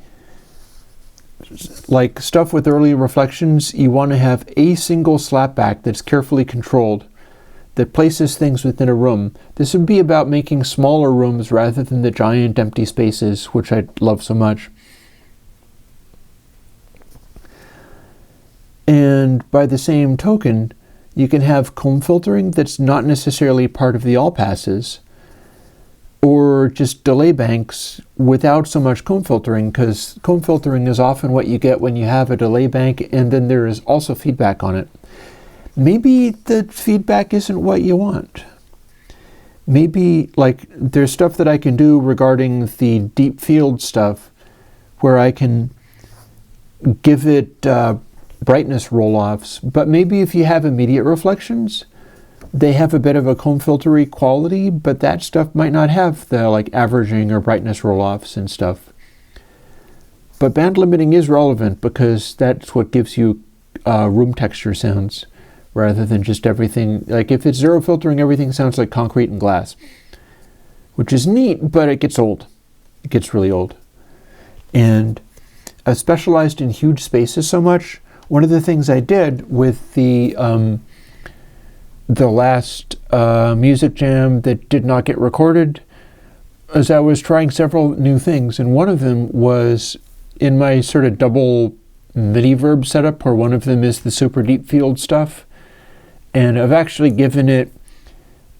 like stuff with early reflections, you want to have a single slapback that's carefully controlled, that places things within a room. This would be about making smaller rooms rather than the giant empty spaces, which I love so much. And by the same token, you can have comb filtering that's not necessarily part of the all passes, or just delay banks without so much comb filtering, because comb filtering is often what you get when you have a delay bank and then there is also feedback on it. Maybe the feedback isn't what you want. Maybe like there's stuff that I can do regarding the deep field stuff where I can give it brightness roll-offs, but maybe if you have immediate reflections, they have a bit of a comb filtery quality, but that stuff might not have the like averaging or brightness roll-offs and stuff. But band limiting is relevant because that's what gives you room texture sounds rather than just everything. Like if it's zero filtering, everything sounds like concrete and glass, which is neat, but it gets old. It gets really old. And I've specialized in huge spaces so much. One of the things I did with the the last music jam that did not get recorded, as I was trying several new things, and one of them was in my sort of double MIDI verb setup, where one of them is the super deep field stuff, and I've actually given it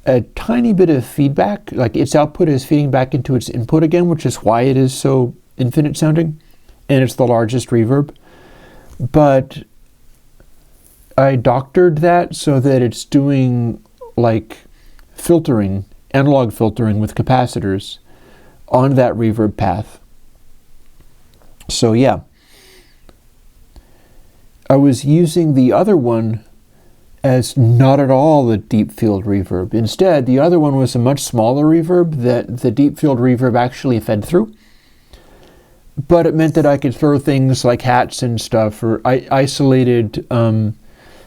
a tiny bit of feedback, like its output is feeding back into its input again, which is why it is so infinite sounding, and it's the largest reverb. But I doctored that so that it's doing like filtering, analog filtering with capacitors on that reverb path. So yeah, I was using the other one as not at all the deep field reverb. Instead, the other one was a much smaller reverb that the deep field reverb actually fed through. But it meant that I could throw things like hats and stuff, or isolated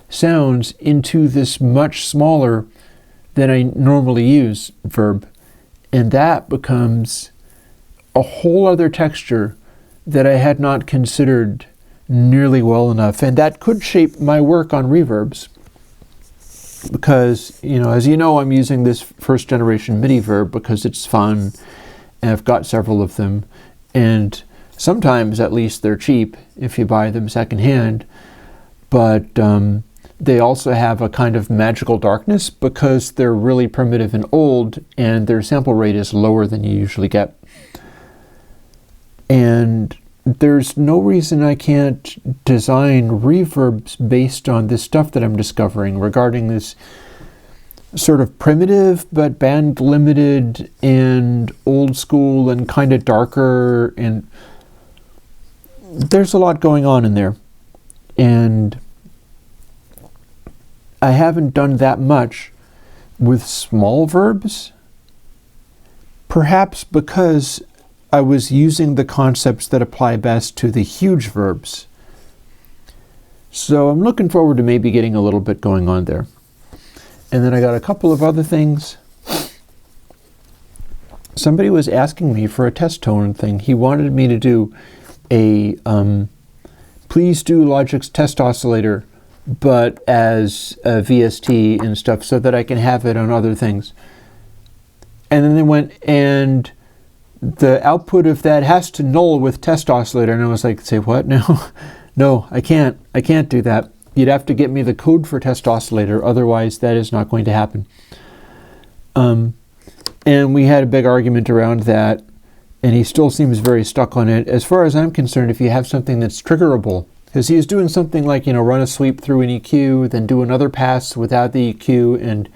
sounds into this much smaller than I normally use verb. And that becomes a whole other texture that I had not considered nearly well enough. And that could shape my work on reverbs. Because, as you know, I'm using this first generation MIDI verb because it's fun, and I've got several of them. And sometimes, at least, they're cheap if you buy them secondhand. But they also have a kind of magical darkness because they're really primitive and old, and their sample rate is lower than you usually get. And there's no reason I can't design reverbs based on this stuff that I'm discovering regarding this sort of primitive but band limited and old school and kind of darker, and there's a lot going on in there. And I haven't done that much with small verbs, perhaps because I was using the concepts that apply best to the huge verbs. So I'm looking forward to maybe getting a little bit going on there. And then I got a couple of other things. Somebody was asking me for a test tone thing. He wanted me to do a please do Logic's test oscillator, but as a VST and stuff, so that I can have it on other things. And then they went, and the output of that has to null with test oscillator. And I was like, say what? No, I can't do that. You'd have to get me the code for test oscillator. Otherwise, that is not going to happen. And we had a big argument around that, and he still seems very stuck on it. As far as I'm concerned, if you have something that's triggerable, because he's doing something like, run a sweep through an EQ, then do another pass without the EQ, and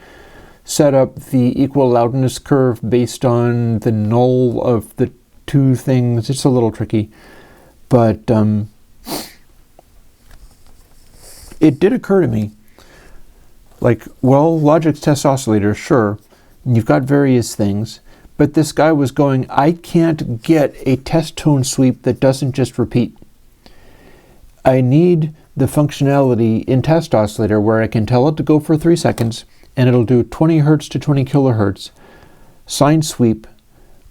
set up the equal loudness curve based on the null of the two things. It's a little tricky, but it did occur to me, like, well, Logic's test oscillator, sure, and you've got various things, but this guy was going, I can't get a test tone sweep that doesn't just repeat. I need the functionality in test oscillator where I can tell it to go for 3 seconds, and it'll do 20 hertz to 20 kilohertz sine sweep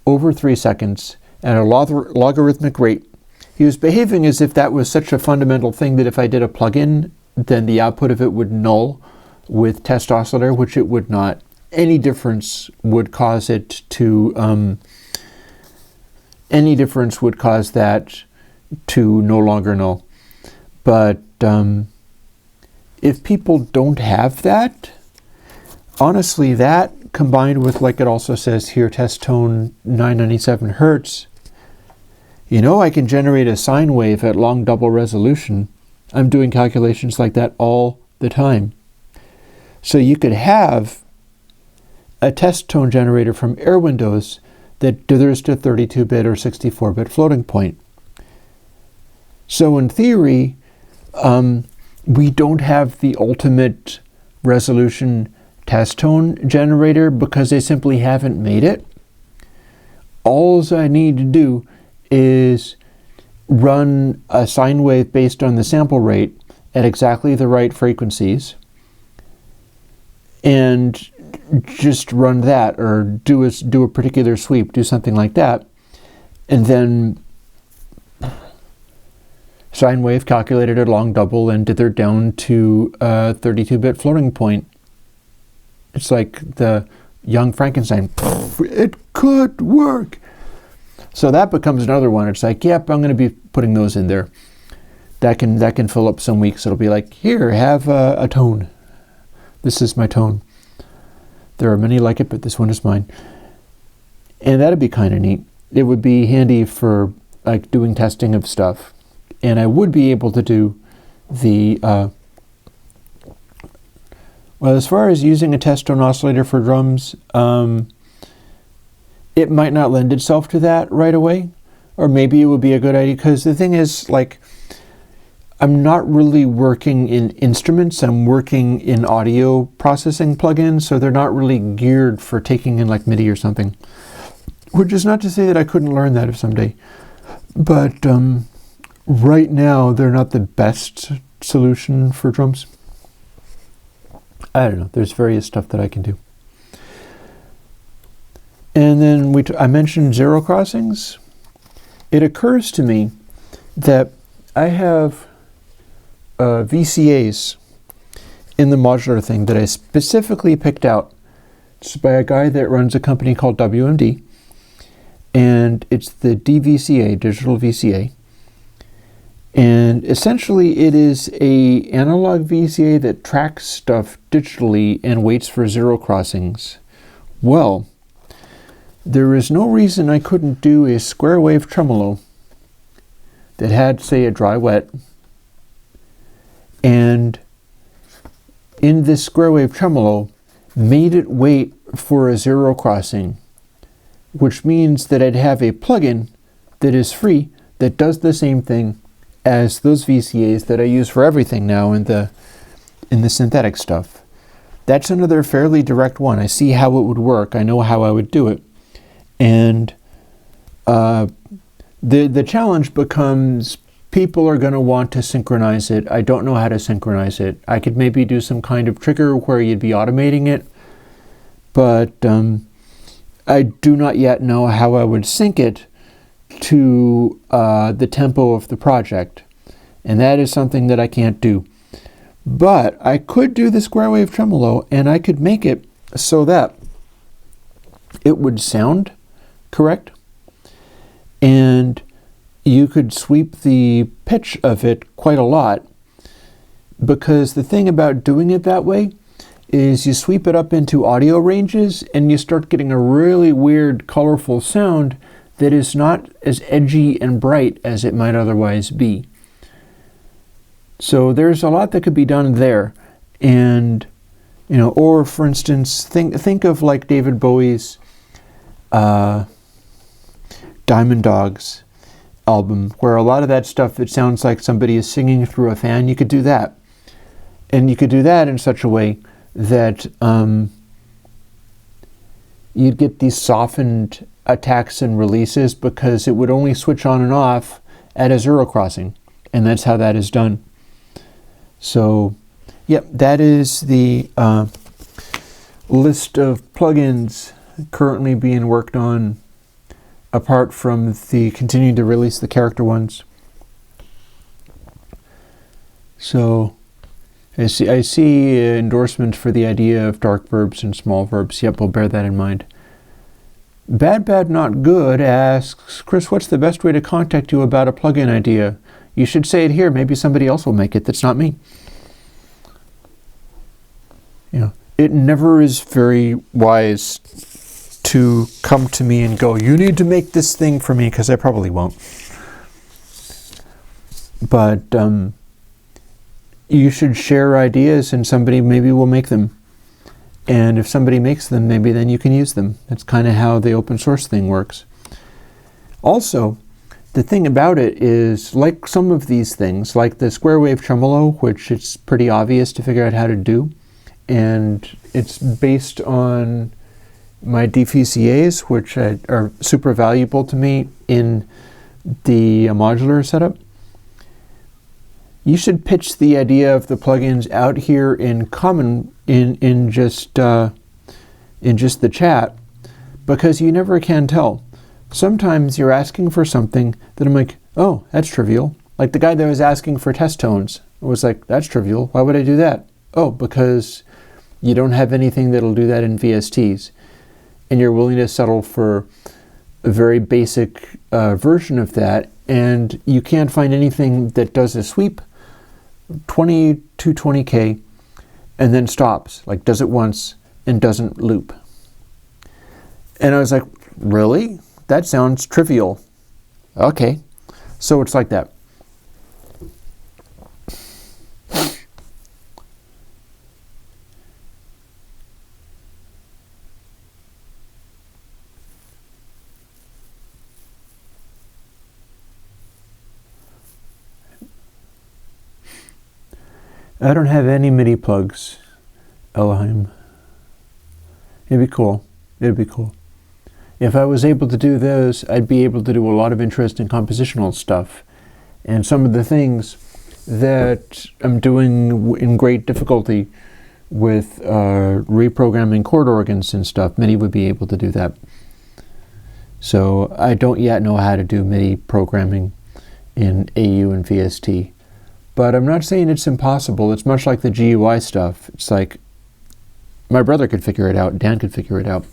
over 3 seconds at a logarithmic rate. He was behaving as if that was such a fundamental thing that if I did a plugin, then the output of it would null with test oscillator, which it would not. Any difference would cause it to, any difference would cause that to no longer null. But if people don't have that, honestly, that combined with, like it also says here, test tone 997 hertz, I can generate a sine wave at long double resolution. I'm doing calculations like that all the time. So you could have a test tone generator from Airwindows that dithers to 32-bit or 64-bit floating point. So in theory, we don't have the ultimate resolution test tone generator because they simply haven't made it. All I need to do is run a sine wave based on the sample rate at exactly the right frequencies and just run that, or do a particular sweep, do something like that, and then sine wave calculated at long double and dithered down to a 32-bit floating point. It's like the young Frankenstein. It could work. So that becomes another one. It's like, yep, I'm going to be putting those in there. That can fill up some weeks. It'll be like, here, have a tone. This is my tone. There are many like it, but this one is mine. And that'd be kind of neat. It would be handy for like doing testing of stuff. And I would be able to do the, well, as far as using a test tone oscillator for drums, it might not lend itself to that right away. Or maybe it would be a good idea, because the thing is, like, I'm not really working in instruments, I'm working in audio processing plugins, so they're not really geared for taking in like MIDI or something. Which is not to say that I couldn't learn that someday. But right now, they're not the best solution for drums. I don't know, there's various stuff that I can do. And then I mentioned zero crossings. It occurs to me that I have VCAs in the modular thing that I specifically picked out. It's by a guy that runs a company called WMD, and it's the DVCA, digital VCA. And essentially it is a analog VCA that tracks stuff digitally and waits for zero crossings. Well, there is no reason I couldn't do a square wave tremolo that had, say, a dry wet, and in this square wave tremolo made it wait for a zero crossing, which means that I'd have a plugin that is free that does the same thing as those VCAs that I use for everything now in the synthetic stuff. That's another fairly direct one. I see how it would work. I know how I would do it. And the challenge becomes people are going to want to synchronize it. I don't know how to synchronize it. I could maybe do some kind of trigger where you'd be automating it, but I do not yet know how I would sync it to the tempo of the project. And that is something that I can't do. But I could do the square wave tremolo, and I could make it so that it would sound correct, and you could sweep the pitch of it quite a lot, because the thing about doing it that way is you sweep it up into audio ranges and you start getting a really weird colorful sound that is not as edgy and bright as it might otherwise be. So there's a lot that could be done there. And or for instance, think of like David Bowie's Diamond Dogs album, where a lot of that stuff, it sounds like somebody is singing through a fan. You could do that. And you could do that in such a way that you'd get these softened attacks and releases, because it would only switch on and off at a zero crossing. And that's how that is done. So, yep, that is the list of plugins currently being worked on, apart from the continuing to release the character ones. So I see endorsement for the idea of dark verbs and small verbs. Yep, we'll bear that in mind. Bad Not Good asks, Chris, what's the best way to contact you about a plugin idea? You should say it here. Maybe somebody else will make it that's not me. It never is very wise to come to me and go, you need to make this thing for me, because I probably won't. But you should share ideas, and somebody maybe will make them. And if somebody makes them, maybe then you can use them. That's kind of how the open source thing works. Also, the thing about it is, like some of these things, like the square wave tremolo, which it's pretty obvious to figure out how to do, and it's based on my DVCAs, which are super valuable to me in the modular setup. You should pitch the idea of the plugins out here in common in just the chat, because you never can tell. Sometimes you're asking for something that I'm like, oh, that's trivial. Like the guy that was asking for test tones was like, that's trivial. Why would I do that? Oh, because you don't have anything that'll do that in VSTs, and you're willing to settle for a very basic version of that, and you can't find anything that does a sweep 20 to 20K and then stops, like does it once and doesn't loop. And I was like, really? That sounds trivial. Okay, so it's like that. I don't have any MIDI plugs, Elohim. It'd be cool. It'd be cool. If I was able to do those, I'd be able to do a lot of interesting compositional stuff. And some of the things that I'm doing in great difficulty with reprogramming chord organs and stuff, MIDI would be able to do that. So I don't yet know how to do MIDI programming in AU and VST. But I'm not saying it's impossible. It's much like the GUI stuff. It's like my brother could figure it out. Dan could figure it out.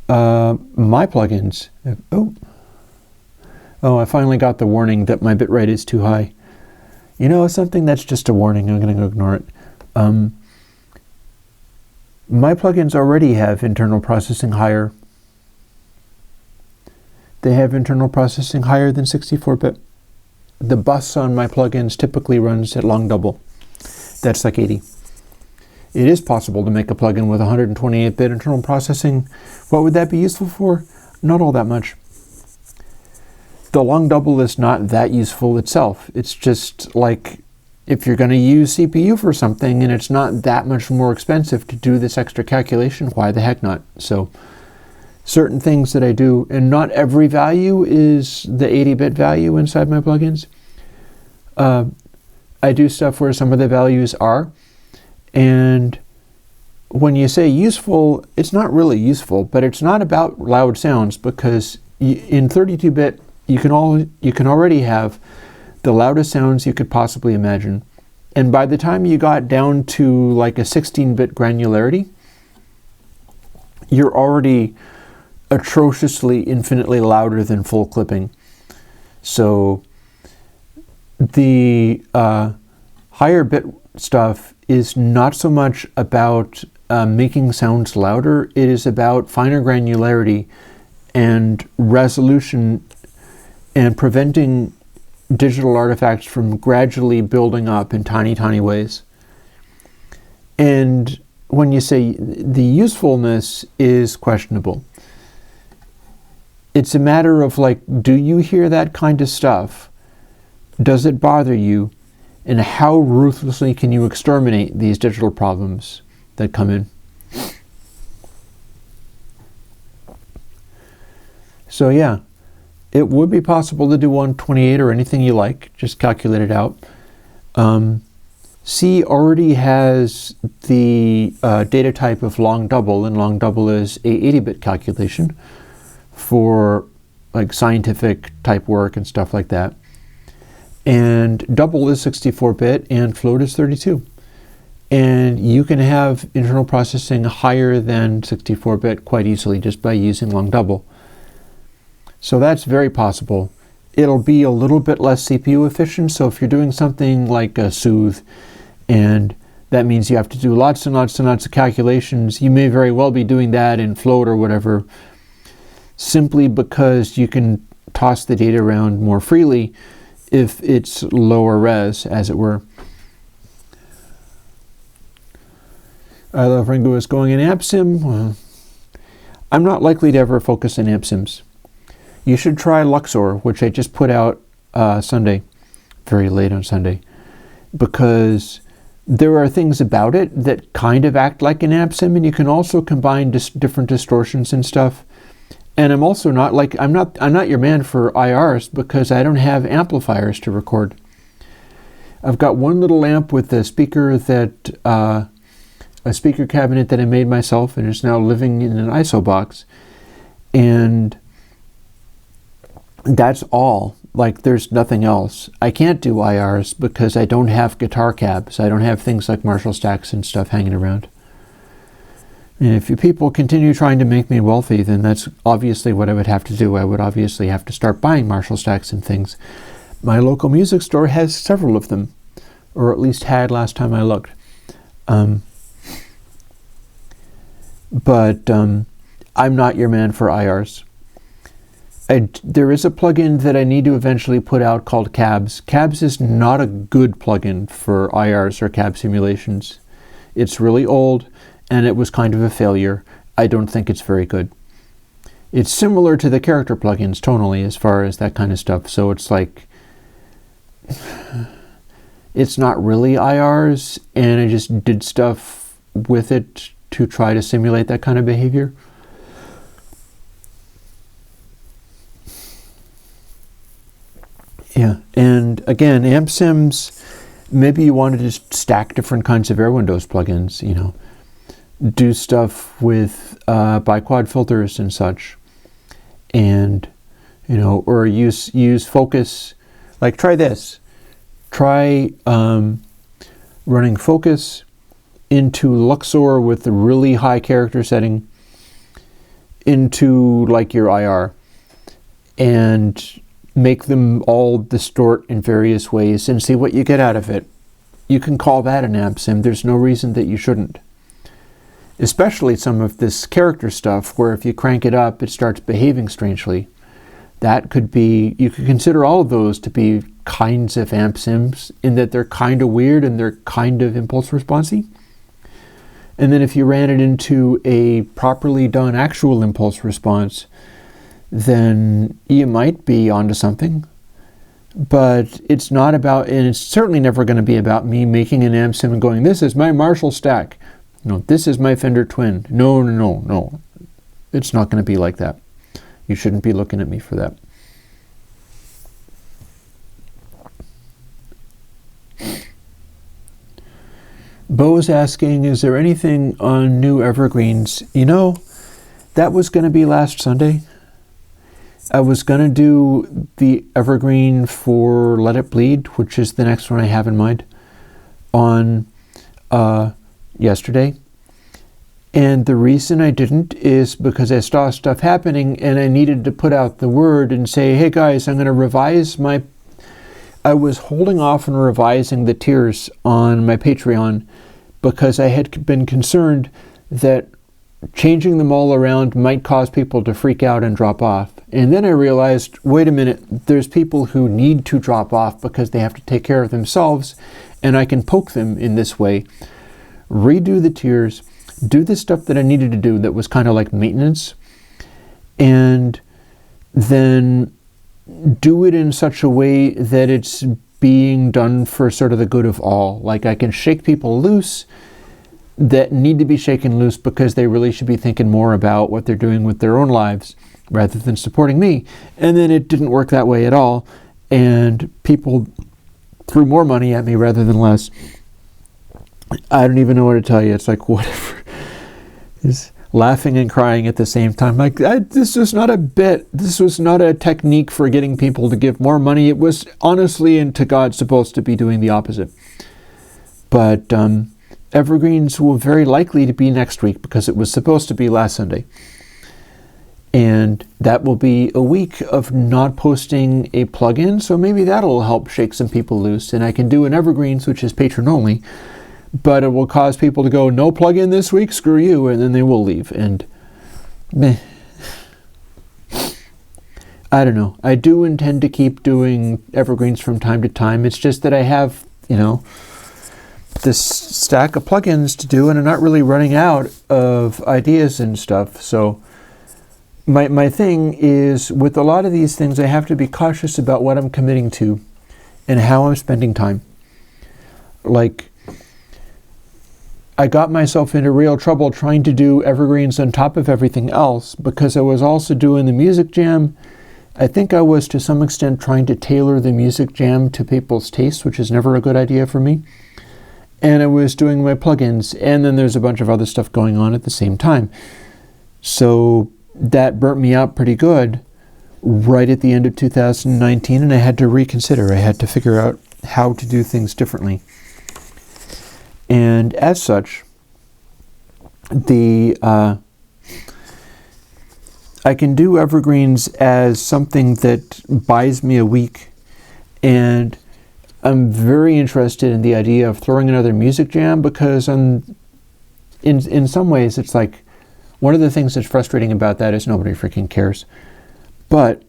My plugins. Oh, I finally got the warning that my bitrate is too high. You know, something that's just a warning. I'm going to ignore it. My plugins already have internal processing higher. They have internal processing higher than 64-bit. The bus on my plugins typically runs at long double. That's like 80. It is possible to make a plugin with 128-bit internal processing. What would that be useful for? Not all that much. The long double is not that useful itself. It's just like if you're going to use CPU for something and it's not that much more expensive to do this extra calculation, why the heck not? So certain things that I do, and not every value is the 80-bit value inside my plugins. I do stuff where some of the values are, and when you say useful, it's not really useful, but it's not about loud sounds, because in 32-bit you can already have the loudest sounds you could possibly imagine, and by the time you got down to like a 16-bit granularity, you're already atrociously infinitely louder than full clipping. So the higher bit stuff is not so much about making sounds louder. It is about finer granularity and resolution and preventing digital artifacts from gradually building up in tiny, tiny ways. And when you say the usefulness is questionable, it's a matter of like, do you hear that kind of stuff? Does it bother you? And how ruthlessly can you exterminate these digital problems that come in? So yeah, it would be possible to do 128 or anything you like. Just calculate it out. C already has the data type of long double, and long double is a 80-bit calculation for like scientific type work and stuff like that. And double is 64-bit and float is 32. And you can have internal processing higher than 64-bit quite easily just by using long double. So that's very possible. It'll be a little bit less CPU efficient, so if you're doing something like a soothe, and that means you have to do lots and lots and lots of calculations, you may very well be doing that in float or whatever, simply because you can toss the data around more freely if it's lower res, as it were. I love Ringo is going in AmpSim. Well, I'm not likely to ever focus in AmpSims. You should try Luxor, which I just put out Sunday, very late on Sunday, because there are things about it that kind of act like an AmpSim, and you can also combine different distortions and stuff. And I'm also not like, I'm not your man for IRs because I don't have amplifiers to record. I've got one little amp with a speaker that a speaker cabinet that I made myself, and is now living in an ISO box, and that's all. Like there's nothing else. I can't do IRs because I don't have guitar cabs. I don't have things like Marshall stacks and stuff hanging around. And if you people continue trying to make me wealthy, then that's obviously what I would have to do. I would obviously have to start buying Marshall stacks and things. My local music store has several of them, or at least had last time I looked. But I'm not your man for IRs. There is a plugin that I need to eventually put out called Cabs. Cabs is not a good plugin for IRs or cab simulations. It's really old, and it was kind of a failure. I don't think it's very good. It's similar to the character plugins tonally as far as that kind of stuff. So it's like, it's not really IRs, and I just did stuff with it to try to simulate that kind of behavior. Yeah, and again, amp sims, maybe you wanted to stack different kinds of Airwindows plugins, you know, do stuff with biquad filters and such, and, you know, or use focus, like try this. Try running focus into Luxor with the really high character setting into like your IR, and make them all distort in various ways and see what you get out of it. You can call that an amp sim. There's no reason that you shouldn't. Especially some of this character stuff where if you crank it up, it starts behaving strangely. That could be, you could consider all of those to be kinds of amp sims in that they're kind of weird and they're kind of impulse responsey. And then if you ran it into a properly done actual impulse response, then you might be onto something. But it's not about, and it's certainly never going to be about me making an amp sim and going, this is my Marshall stack. No, this is my Fender Twin. No. It's not going to be like that. You shouldn't be looking at me for that. Bo's asking, is there anything on new evergreens? You know, that was going to be last Sunday. I was going to do the evergreen for Let It Bleed, which is the next one I have in mind, on yesterday. And the reason I didn't is because I saw stuff happening and I needed to put out the word and say, hey guys, I'm going to revise my... I was holding off on revising the tiers on my Patreon because I had been concerned that changing them all around might cause people to freak out and drop off. And then I realized, wait a minute, there's people who need to drop off because they have to take care of themselves, and I can poke them in this way. Redo the tiers, do the stuff that I needed to do that was kind of like maintenance, and then do it in such a way that it's being done for sort of the good of all. Like I can shake people loose that need to be shaken loose because they really should be thinking more about what they're doing with their own lives rather than supporting me. And then it didn't work that way at all, and people threw more money at me rather than less. I don't even know what to tell you. It's like whatever. It's laughing and crying at the same time. Like, this was not a bit. This was not a technique for getting people to give more money. It was honestly and to God supposed to be doing the opposite. But evergreens will very likely to be next week because it was supposed to be last Sunday. And that will be a week of not posting a plugin, so maybe that'll help shake some people loose. And I can do an evergreens, which is patron only, but it will cause people to go, no plugin this week, screw you, and then they will leave. And meh. I don't know. I do intend to keep doing evergreens from time to time. It's just that I have, you know, this stack of plugins to do, and I'm not really running out of ideas and stuff. So my thing is, with a lot of these things, I have to be cautious about what I'm committing to and how I'm spending time. Like, I got myself into real trouble trying to do evergreens on top of everything else because I was also doing the music jam. I think I was to some extent trying to tailor the music jam to people's tastes, which is never a good idea for me. And I was doing my plugins, and then there's a bunch of other stuff going on at the same time. So that burnt me out pretty good right at the end of 2019, and I had to reconsider. I had to figure out how to do things differently. And as such, I can do evergreens as something that buys me a week, and I'm very interested in the idea of throwing another music jam, because in some ways it's like, one of the things that's frustrating about that is nobody freaking cares. But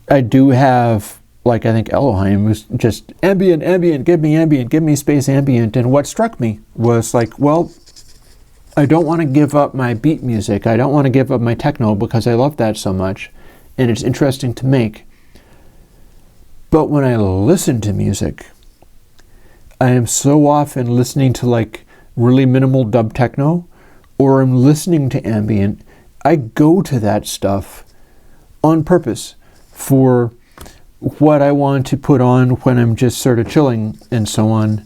I do have, like, I think Elohim was just ambient, give me space ambient. And what struck me was like, well, I don't want to give up my beat music. I don't want to give up my techno, because I love that so much and it's interesting to make. But when I listen to music, I am so often listening to like really minimal dub techno, or I'm listening to ambient. I go to that stuff on purpose for what I want to put on when I'm just sort of chilling and so on.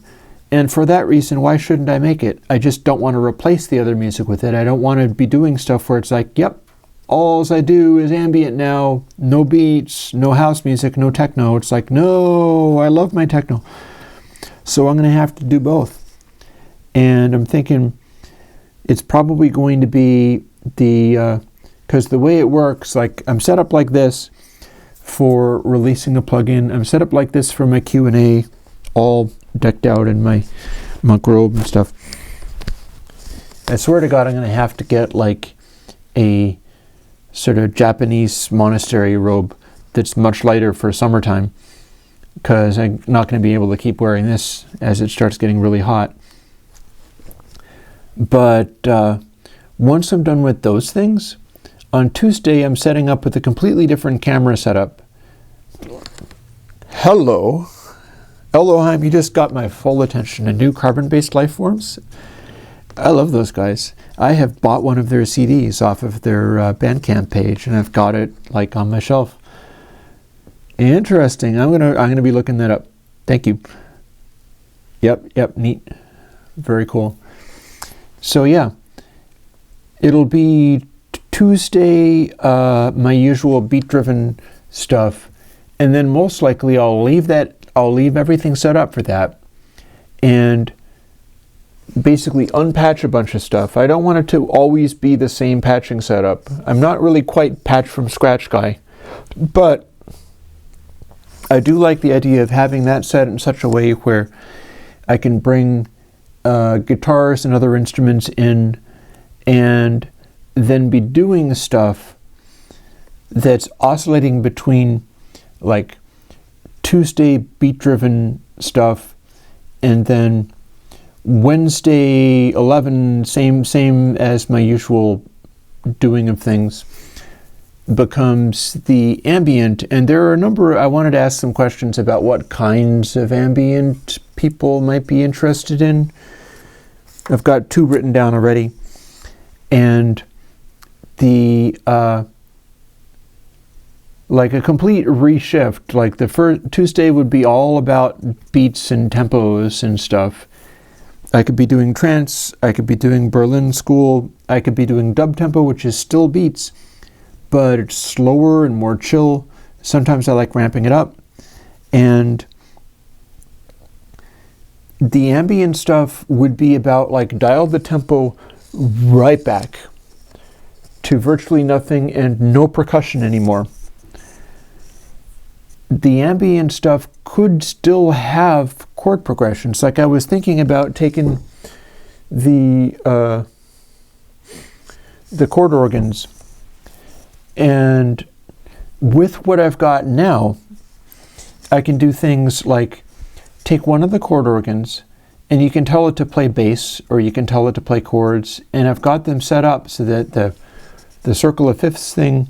And for that reason, why shouldn't I make it? I just don't want to replace the other music with it. I don't want to be doing stuff where it's like, yep, all I do is ambient now, no beats, no house music, no techno. It's like, no, I love my techno. So I'm going to have to do both. And I'm thinking it's probably going to be because the way it works, like I'm set up like this for releasing a plugin. I'm set up like this for my Q&A, all decked out in my monk robe and stuff. I swear to God, I'm going to have to get like a sort of Japanese monastery robe that's much lighter for summertime, because I'm not going to be able to keep wearing this as it starts getting really hot. But once I'm done with those things, on Tuesday I'm setting up with a completely different camera setup. Hello. Elohim, you just got my full attention. A new carbon-based lifeforms. I love those guys. I have bought one of their CDs off of their Bandcamp page, and I've got it like on my shelf. Interesting. I'm gonna be looking that up. Thank you. Yep, neat. Very cool. So yeah, it'll be Tuesday, my usual beat-driven stuff, and then most likely I'll leave everything set up for that, and basically unpatch a bunch of stuff. I don't want it to always be the same patching setup. I'm not really quite patch from scratch guy, but I do like the idea of having that set in such a way where I can bring guitars and other instruments in, and then be doing stuff that's oscillating between like Tuesday beat-driven stuff, and then Wednesday 11, same as my usual doing of things, becomes the ambient. And there are a number, I wanted to ask some questions about what kinds of ambient people might be interested in. I've got 2 written down already. And the like a complete reshift, like the first Tuesday would be all about beats and tempos and stuff. I could be doing trance, I could be doing Berlin school, I could be doing dub tempo, which is still beats, but it's slower and more chill. Sometimes I like ramping it up. And the ambient stuff would be about like dial the tempo right back to virtually nothing and no percussion anymore. The ambient stuff could still have chord progressions. Like I was thinking about taking the chord organs, and with what I've got now, I can do things like take one of the chord organs and you can tell it to play bass or you can tell it to play chords, and I've got them set up so that the circle of fifths thing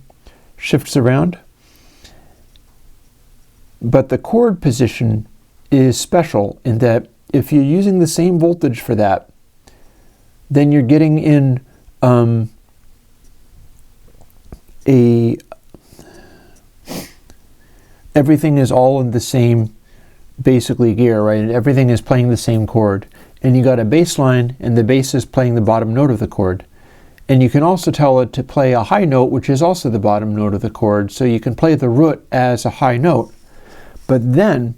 shifts around. But the chord position is special in that if you're using the same voltage for that, then you're getting in everything is all in the same basically gear, right? And everything is playing the same chord. And you got a bass line and the bass is playing the bottom note of the chord. And you can also tell it to play a high note, which is also the bottom note of the chord. So you can play the root as a high note. But then,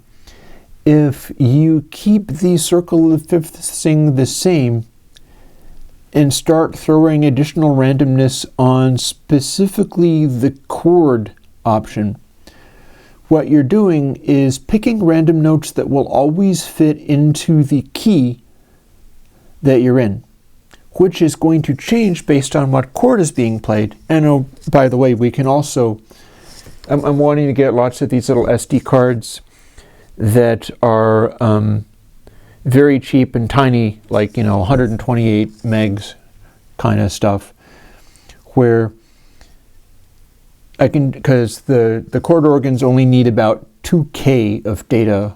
if you keep the circle of fifthsing the same and start throwing additional randomness on specifically the chord option, what you're doing is picking random notes that will always fit into the key that you're in, which is going to change based on what chord is being played. And oh, by the way, we can also, I'm wanting to get lots of these little SD cards that are very cheap and tiny, like, 128 megs kind of stuff, where I can, because the chord organs only need about 2K of data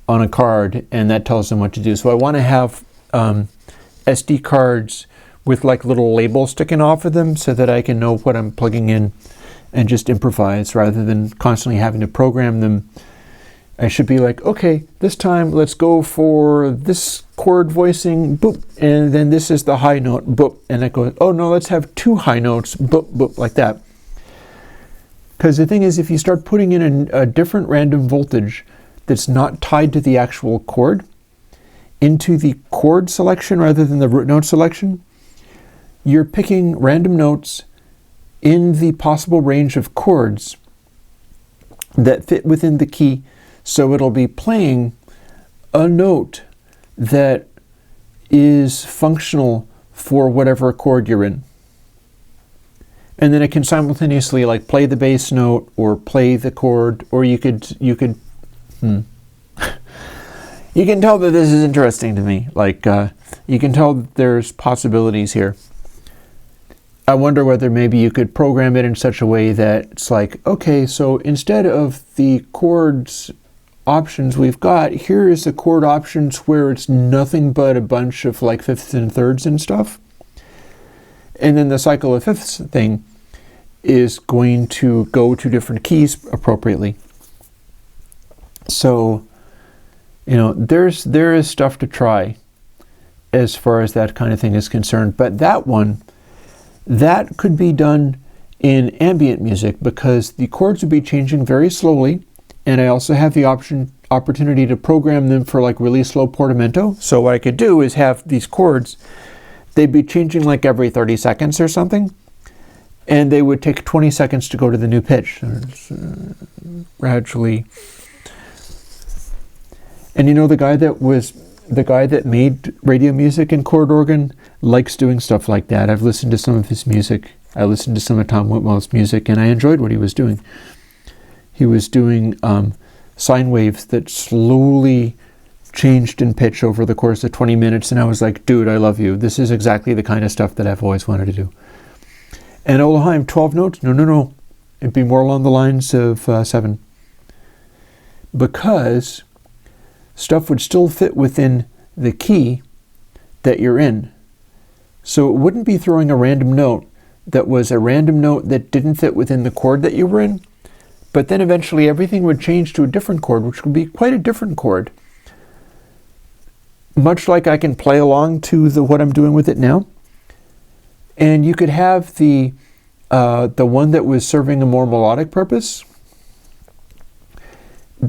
on a card, and that tells them what to do. So I want to have SD cards with like little labels sticking off of them so that I can know what I'm plugging in and just improvise rather than constantly having to program them. I should be like, okay, this time let's go for this chord voicing, boop, and then this is the high note, boop, and it goes, oh no, let's have 2 high notes, boop, boop, like that. Because the thing is, if you start putting in a different random voltage that's not tied to the actual chord into the chord selection rather than the root note selection, you're picking random notes in the possible range of chords that fit within the key, so it'll be playing a note that is functional for whatever chord you're in. And then it can simultaneously like play the bass note or play the chord, or you could you can tell that this is interesting to me. Like you can tell that there's possibilities here. I wonder whether maybe you could program it in such a way that it's like, okay, so instead of the chords options we've got, here is the chord options where it's nothing but a bunch of like fifths and thirds and stuff. And then the cycle of fifths thing is going to go to different keys appropriately. So, there is stuff to try as far as that kind of thing is concerned. But that could be done in ambient music because the chords would be changing very slowly, and I also have the opportunity to program them for like really slow portamento. So what I could do is have these chords, they'd be changing like every 30 seconds or something, and they would take 20 seconds to go to the new pitch. Gradually. And the guy that made radio music and chord organ likes doing stuff like that. I've listened to some of his music. I listened to some of Tom Whitwell's music, and I enjoyed what he was doing. He was doing sine waves that slowly changed in pitch over the course of 20 minutes, and I was like, dude, I love you. This is exactly the kind of stuff that I've always wanted to do. And Oldheim, 12 notes? No. It'd be more along the lines of 7. Because stuff would still fit within the key that you're in. So it wouldn't be throwing a random note that was a random note that didn't fit within the chord that you were in, but then eventually everything would change to a different chord, which would be quite a different chord. Much like I can play along to what I'm doing with it now. And you could have the one that was serving a more melodic purpose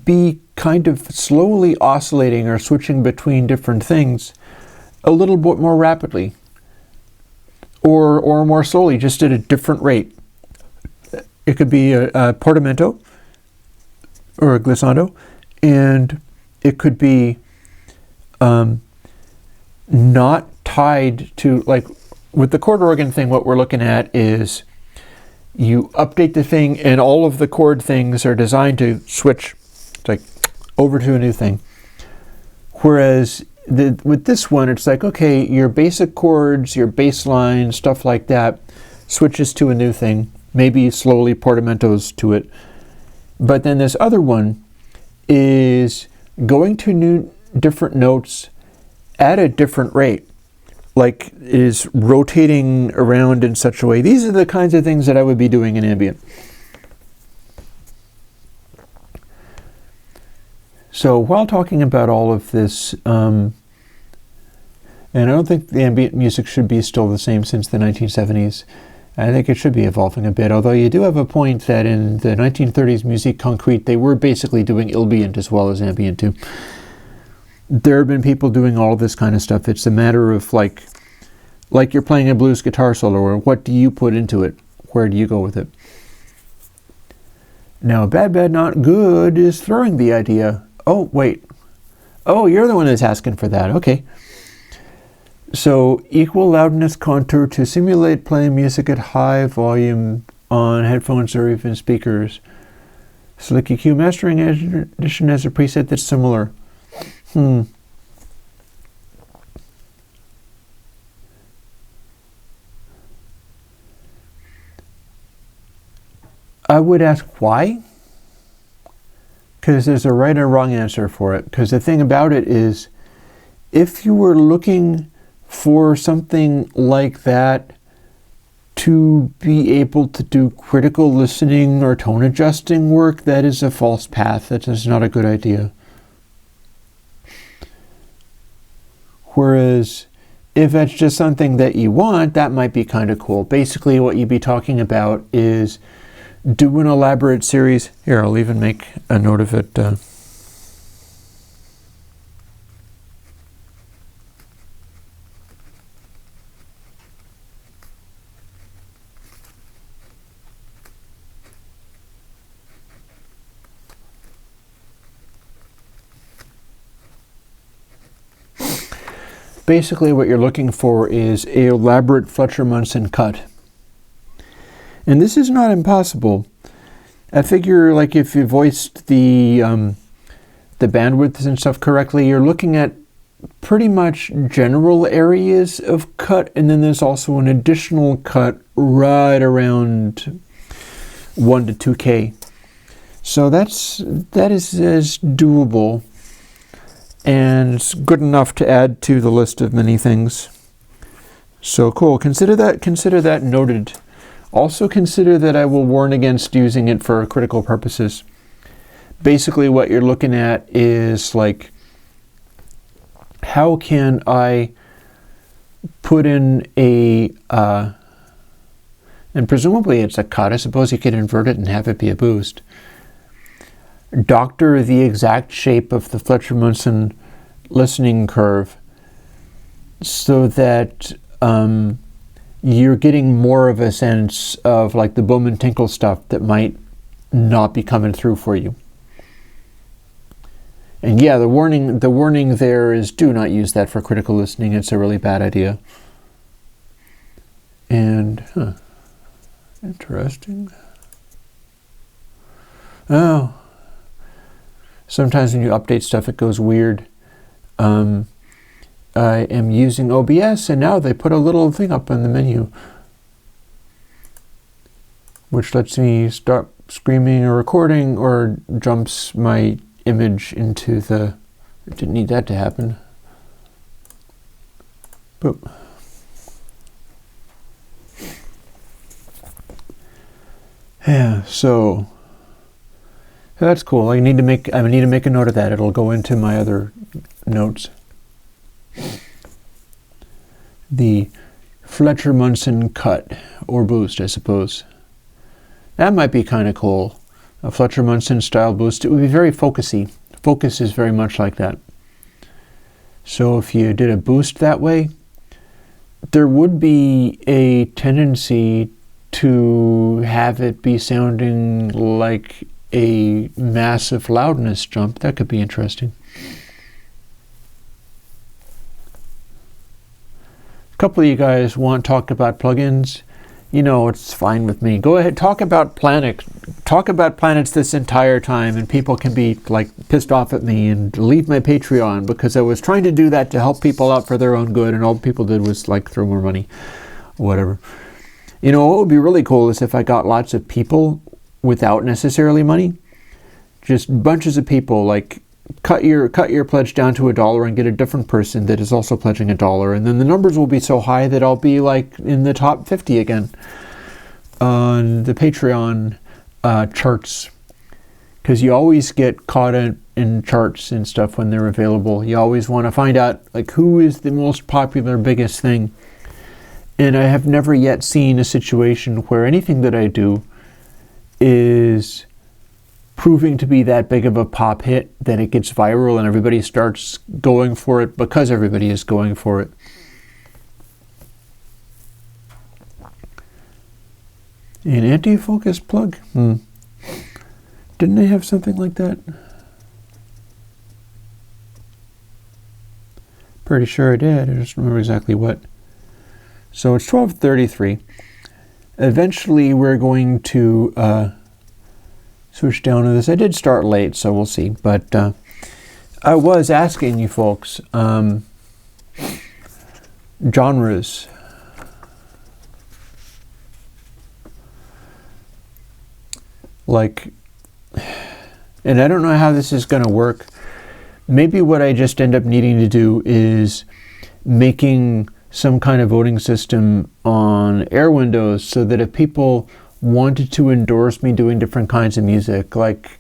be kind of slowly oscillating or switching between different things a little bit more rapidly or more slowly, just at a different rate. It could be a portamento or a glissando, and it could be not tied to, like with the chord organ thing, what we're looking at is you update the thing and all of the chord things are designed to switch like over to a new thing. Whereas with this one, it's like, okay, your basic chords, your bass line, stuff like that, switches to a new thing, maybe slowly portamentos to it. But then this other one is going to different notes at a different rate, like is rotating around in such a way. These are the kinds of things that I would be doing in ambient. So while talking about all of this, And I don't think the ambient music should be still the same since the 1970s. I think it should be evolving a bit, although you do have a point that in the 1930s musique concrète, they were basically doing ambient as well as ambient too. There have been people doing all this kind of stuff. It's a matter of like you're playing a blues guitar solo, or what do you put into it? Where do you go with it? Now, Bad Bad Not Good is throwing the idea. Oh, wait. Oh, you're the one that's asking for that. Okay. So, equal loudness contour to simulate playing music at high volume on headphones or even speakers. Slick EQ Mastering Edition has a preset that's similar. I would ask why, because there's a right or wrong answer for it. Because the thing about it is, if you were looking for something like that to be able to do critical listening or tone adjusting work, that is a false path. That is not a good idea. Whereas if that's just something that you want, that might be kind of cool. Basically what you'd be talking about is do an elaborate series. Here, I'll even make a note of it. Basically what you're looking for is an elaborate Fletcher-Munson cut. And this is not impossible. I figure like if you voiced the bandwidths and stuff correctly, you're looking at pretty much general areas of cut, and then there's also an additional cut right around 1 to 2K. So that is doable, and it's good enough to add to the list of many things. So cool. Consider that noted. Also consider that I will warn against using it for critical purposes. Basically what you're looking at is like, how can I put in a, and presumably it's a cut, I suppose you could invert it and have it be a boost. Doctor the exact shape of the Fletcher-Munson listening curve so that you're getting more of a sense of like the Bowman Tinkle stuff that might not be coming through for you. And yeah, the warning there is do not use that for critical listening. It's a really bad idea. And interesting. Oh, sometimes when you update stuff, it goes weird. I am using OBS, and now they put a little thing up in the menu, which lets me start screaming or recording, or jumps my image into the... I didn't need that to happen. Boop. Yeah, so that's cool. I need to make a note of that. It'll go into my other notes. The Fletcher-Munson cut, or boost, I suppose. That might be kind of cool. A Fletcher-Munson style boost. It would be very focusy. Focus is very much like that. So if you did a boost that way, there would be a tendency to have it be sounding like a massive loudness jump. That could be interesting. A couple of you guys talked about plugins. You know, it's fine with me. Go ahead, talk about planets this entire time, and people can be like pissed off at me and leave my Patreon because I was trying to do that to help people out for their own good, and all people did was like throw more money, whatever. You know, what would be really cool is if I got lots of people without necessarily money, just bunches of people, like cut your pledge down to $1 and get a different person that is also pledging $1, and then the numbers will be so high that I'll be like in the top 50 again on the Patreon charts, because you always get caught in charts and stuff when they're available. You always want to find out like who is the most popular, biggest thing. And I have never yet seen a situation where anything that I do is proving to be that big of a pop hit that it gets viral and everybody starts going for it because everybody is going for it. An anti-focus plug? Didn't I have something like that? Pretty sure I did. I just remember exactly what. So it's 12:33. Eventually we're going to switch down to this. I did start late, so we'll see. But I was asking you folks genres. Like, and I don't know how this is going to work. Maybe what I just end up needing to do is making some kind of voting system on Airwindows so that if people wanted to endorse me doing different kinds of music, like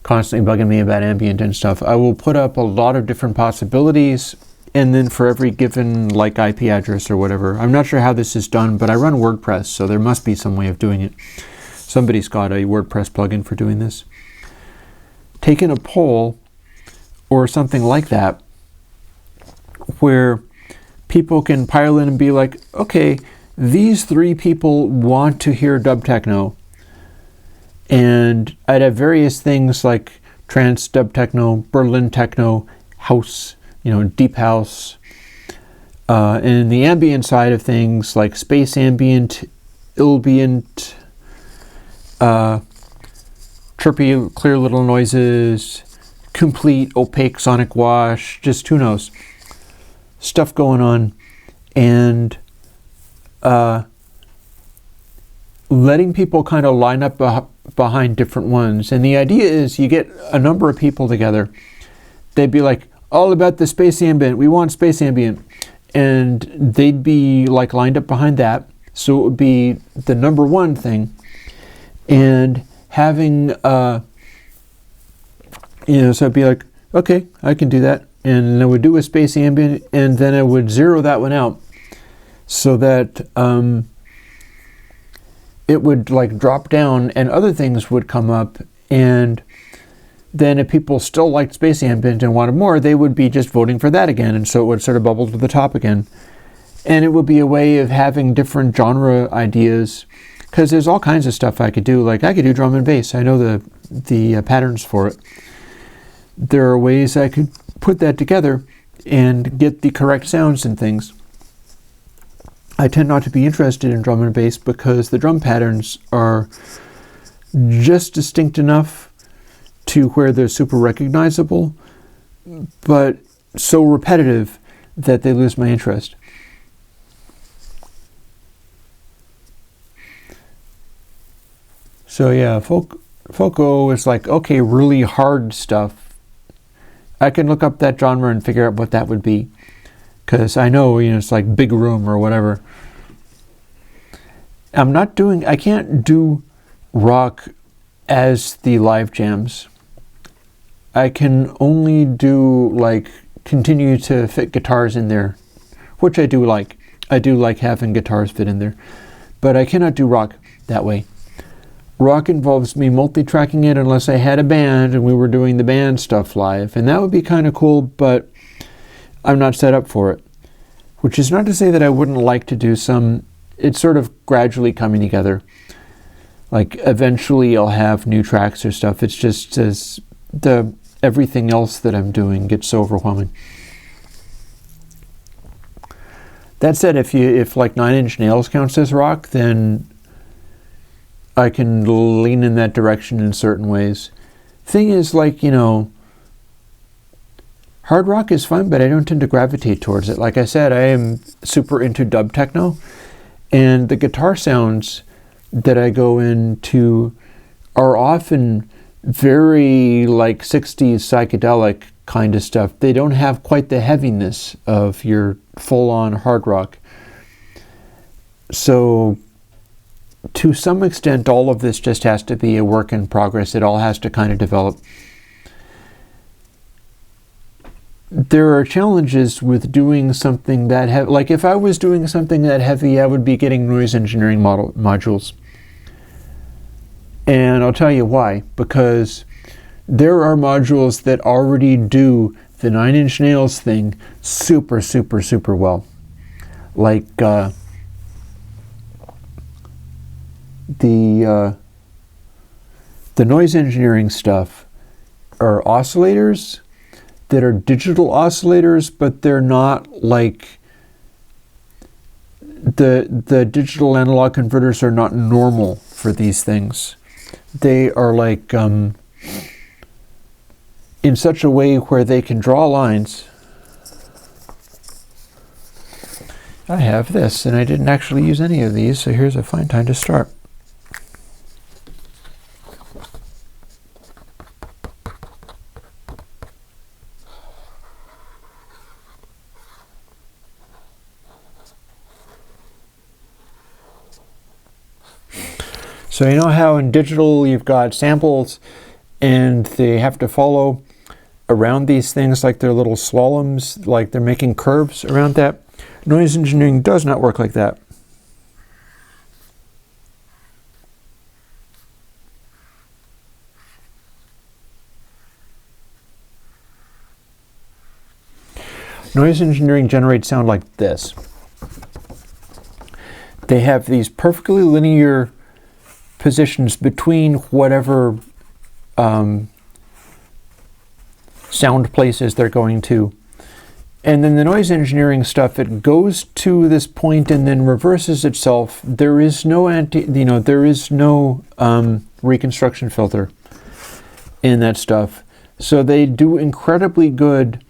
constantly bugging me about ambient and stuff, I will put up a lot of different possibilities, and then for every given like IP address or whatever. I'm not sure how this is done, but I run WordPress, so there must be some way of doing it. Somebody's got a WordPress plugin for doing this. Taking a poll or something like that where people can pile in and be like, okay, these 3 people want to hear dub techno. And I'd have various things like trance dub techno, Berlin techno, house, deep house. And the ambient side of things like space ambient, ambient, chirpy, clear little noises, complete opaque sonic wash, just who knows, stuff going on, and letting people kind of line up behind different ones. And the idea is you get a number of people together. They'd be like, all about the space ambient. We want space ambient. And they'd be like lined up behind that. So it would be the number one thing. And having, so I'd be like, okay, I can do that. And I would do a space ambient, and then I would zero that one out so that it would like drop down and other things would come up. And then if people still liked space ambient and wanted more, they would be just voting for that again. And so it would sort of bubble to the top again. And it would be a way of having different genre ideas, because there's all kinds of stuff I could do. Like I could do drum and bass. I know the patterns for it. There are ways I could put that together and get the correct sounds and things. I tend not to be interested in drum and bass because the drum patterns are just distinct enough to where they're super recognizable, but so repetitive that they lose my interest. So yeah, Foco is like, okay, really hard stuff. I can look up that genre and figure out what that would be. Because I know, it's like Big Room or whatever. I can't do rock as the live jams. I can only do like, continue to fit guitars in there, which I do like. I do like having guitars fit in there. But I cannot do rock that way. Rock involves me multi-tracking it unless I had a band and we were doing the band stuff live. And that would be kind of cool, but I'm not set up for it. Which is not to say that I wouldn't like to do some. It's sort of gradually coming together. Like eventually I'll have new tracks or stuff. It's just as everything else that I'm doing gets so overwhelming. That said, if like Nine Inch Nails counts as rock, then I can lean in that direction in certain ways. Thing is, like, hard rock is fun, but I don't tend to gravitate towards it. Like I said, I am super into dub techno, and the guitar sounds that I go into are often very like 60s psychedelic kind of stuff. They don't have quite the heaviness of your full-on hard rock. So to some extent, all of this just has to be a work in progress. It all has to kind of develop. There are challenges with doing something that heavy. Like if I was doing something that heavy, I would be getting noise engineering modules. And I'll tell you why. Because there are modules that already do the 9-inch nails thing super, super, super well. Like the noise engineering stuff are oscillators that are digital oscillators, but they're not like the digital analog converters are not normal for these things. They are like in such a way where they can draw lines. I have this, and I didn't actually use any of these, so here's a fine time to start. So you know how in digital you've got samples and they have to follow around these things like they're little slaloms, like they're making curves around that? Noise engineering does not work like that. Noise engineering generates sound like this. They have these perfectly linear positions between whatever sound places they're going to. And then the noise engineering stuff, it goes to this point and then reverses itself. There is no reconstruction filter in that stuff. So they do incredibly good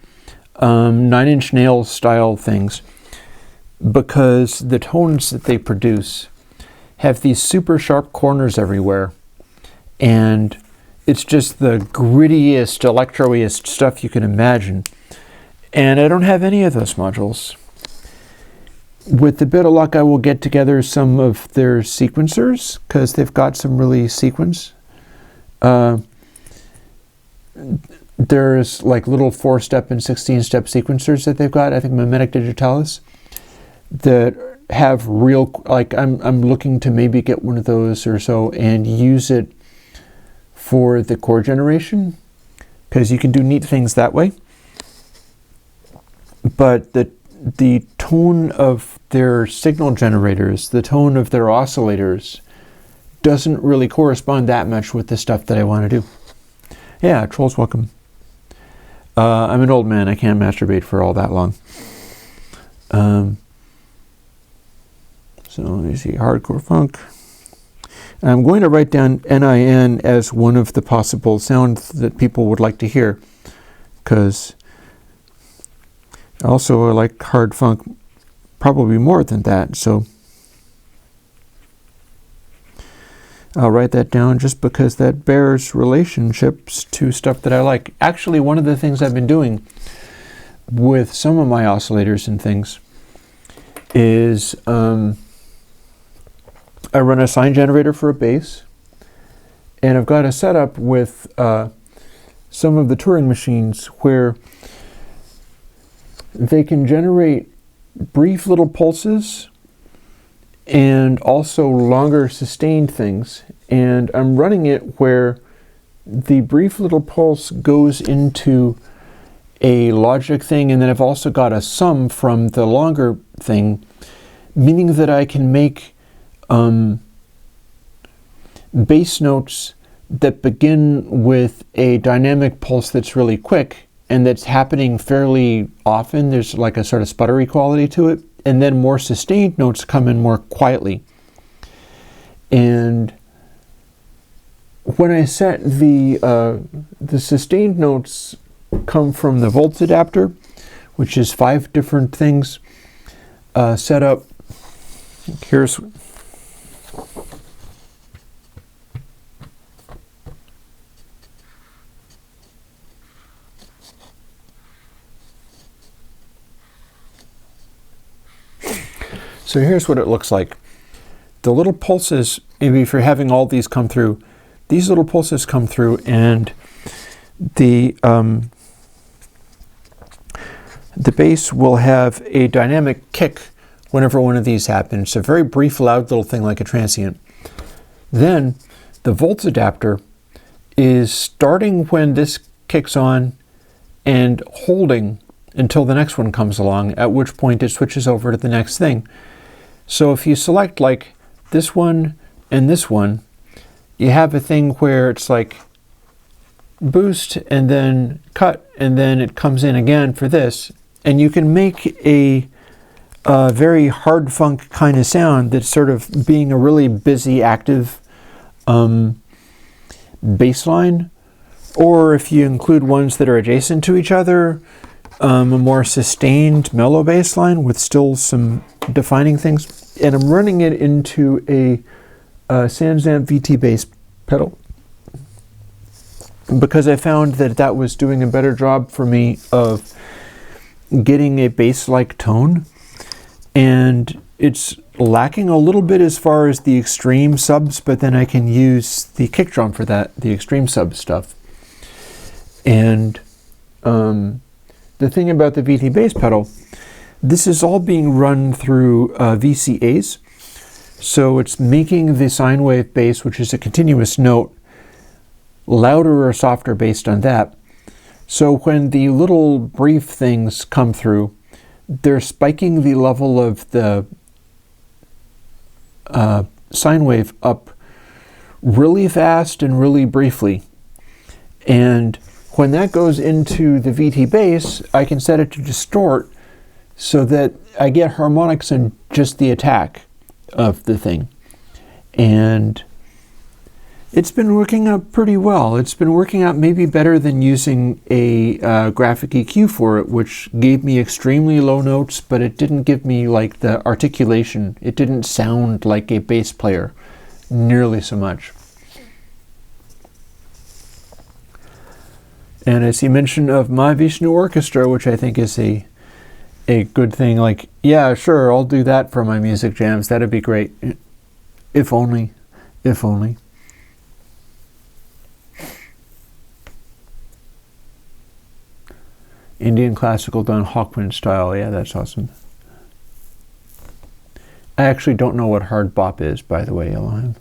9-inch nail style things because the tones that they produce have these super sharp corners everywhere, and it's just the grittiest, electro-iest stuff you can imagine. And I don't have any of those modules. With a bit of luck, I will get together some of their sequencers, because they've got some really sequence. There's like little 4-step and 16-step sequencers that they've got, I think Mimetic Digitalis, that have real, like I'm looking to maybe get one of those or so and use it for the chord generation, because you can do neat things that way. But the tone of their signal generators, the tone of their oscillators, doesn't really correspond that much with the stuff that I want to do. Yeah, trolls welcome. I'm an old man, I can't masturbate for all that long. So let me see, hardcore funk. I'm going to write down NIN as one of the possible sounds that people would like to hear, because also I like hard funk probably more than that, so I'll write that down just because that bears relationships to stuff that I like. Actually, one of the things I've been doing with some of my oscillators and things is I run a sine generator for a bass, and I've got a setup with some of the Turing machines where they can generate brief little pulses and also longer sustained things. And I'm running it where the brief little pulse goes into a logic thing, and then I've also got a sum from the longer thing, meaning that I can make bass notes that begin with a dynamic pulse that's really quick and that's happening fairly often. There's like a sort of sputtery quality to it, and then more sustained notes come in more quietly. And when I set the sustained notes come from the volts adapter, which is 5 different things set up. Here's So here's what it looks like. the little pulses, maybe if you're having all these come through, these little pulses come through, and the bass will have a dynamic kick whenever one of these happens. It's a very brief, loud little thing like a transient. Then the volts adapter is starting when this kicks on and holding until the next one comes along, at which point it switches over to the next thing. So if you select like this one and this one, you have a thing where it's like boost and then cut, and then it comes in again for this, and you can make a very hard funk kind of sound that's sort of being a really busy, active bass line, or if you include ones that are adjacent to each other, a more sustained mellow bass line with still some defining things. And I'm running it into a Sansamp VT bass pedal because I found that that was doing a better job for me of getting a bass-like tone, and it's lacking a little bit as far as the extreme subs, but then I can use the kick drum for that, the extreme sub stuff. And the thing about the VT bass pedal, this is all being run through VCAs, so it's making the sine wave bass, which is a continuous note, louder or softer based on that. So when the little brief things come through, they're spiking the level of the sine wave up really fast and really briefly. And when that goes into the VT bass, I can set it to distort so that I get harmonics in just the attack of the thing. And it's been working out pretty well. It's been working out maybe better than using a graphic EQ for it, which gave me extremely low notes, but it didn't give me like the articulation. It didn't sound like a bass player nearly so much. And I see mention of Mahavishnu Orchestra, which I think is a good thing. Like, yeah, sure, I'll do that for my music jams. That'd be great. If only. If only. Indian classical done Hawkwind style. Yeah, that's awesome. I actually don't know what hard bop is, by the way, Elohim.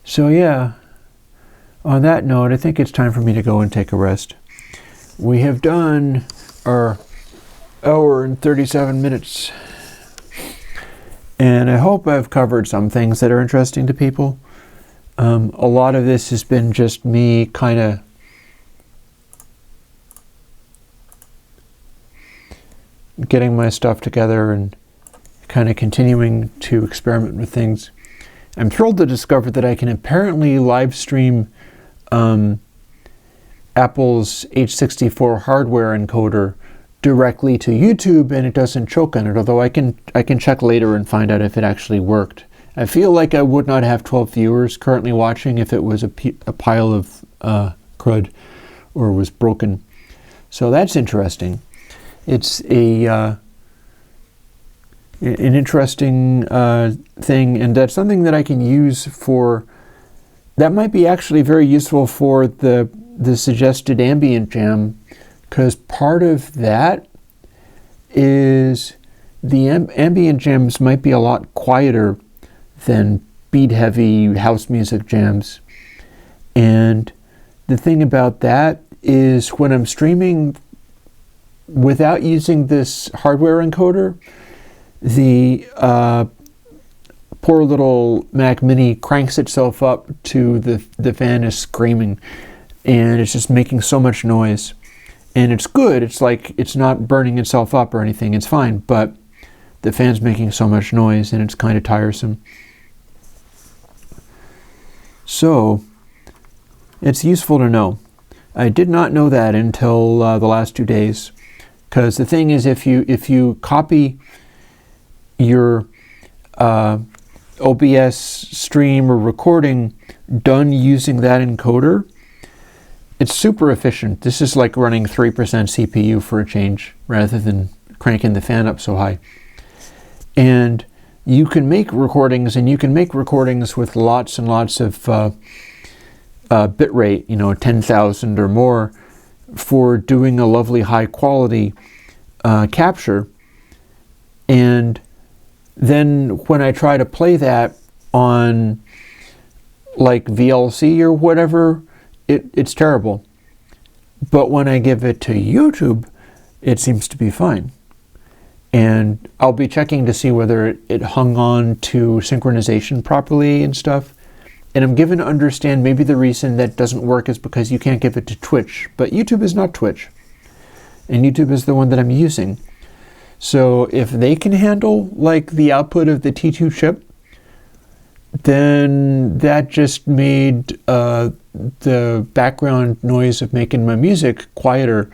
So yeah, on that note, I think it's time for me to go and take a rest. We have done our hour and 37 minutes. And I hope I've covered some things that are interesting to people. A lot of this has been just me kind of getting my stuff together and kind of continuing to experiment with things. I'm thrilled to discover that I can apparently live stream Apple's H64 hardware encoder directly to YouTube, and it doesn't choke on it, although I can check later and find out if it actually worked. I feel like I would not have 12 viewers currently watching if it was a pile of crud or was broken. So that's interesting. It's an interesting thing, and that's something that I can use for, that might be actually very useful for the suggested ambient jam, because part of that is the ambient jams might be a lot quieter than beat-heavy house music jams. And the thing about that is when I'm streaming without using this hardware encoder, the poor little Mac Mini cranks itself up to the fan is screaming, and it's just making so much noise. And it's good, it's like it's not burning itself up or anything, it's fine, but the fan's making so much noise and it's kind of tiresome. So it's useful to know. I did not know that until the last 2 days, because the thing is, if you copy your OBS stream or recording done using that encoder, it's super efficient. This is like running 3% CPU for a change rather than cranking the fan up so high. And you can make recordings, and you can make recordings with lots and lots of bit rate, 10,000 or more, for doing a lovely high quality capture. And then when I try to play that on like VLC or whatever, it's terrible. But when I give it to YouTube, it seems to be fine. And I'll be checking to see whether it hung on to synchronization properly and stuff. And I'm given to understand maybe the reason that doesn't work is because you can't give it to Twitch. But YouTube is not Twitch. And YouTube is the one that I'm using. So if they can handle like the output of the T2 chip, then that just made the background noise of making my music quieter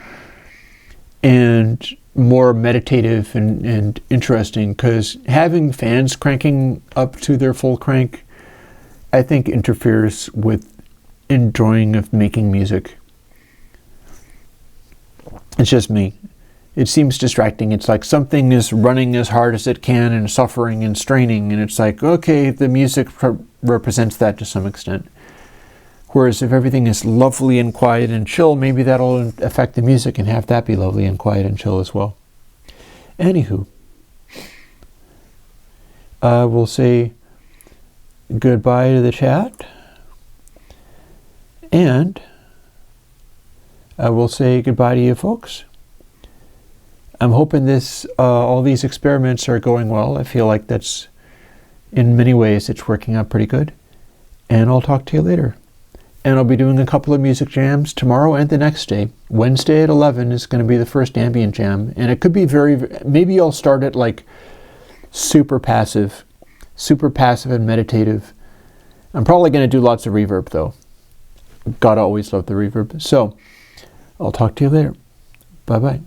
and more meditative and interesting, because having fans cranking up to their full crank, I think, interferes with enjoying of making music. It's just me. It seems distracting. It's like something is running as hard as it can and suffering and straining, and it's like, okay, the music represents that to some extent. Whereas if everything is lovely and quiet and chill, maybe that'll affect the music and have that be lovely and quiet and chill as well. Anywho, we'll say goodbye to the chat, and I will say goodbye to you folks. I'm hoping all these experiments are going well. I feel like that's, in many ways, it's working out pretty good. And I'll talk to you later. And I'll be doing a couple of music jams tomorrow and the next day. Wednesday at 11 is going to be the first ambient jam. And it could be maybe I'll start it like super passive and meditative. I'm probably going to do lots of reverb though. Gotta always love the reverb. So, I'll talk to you later. Bye-bye.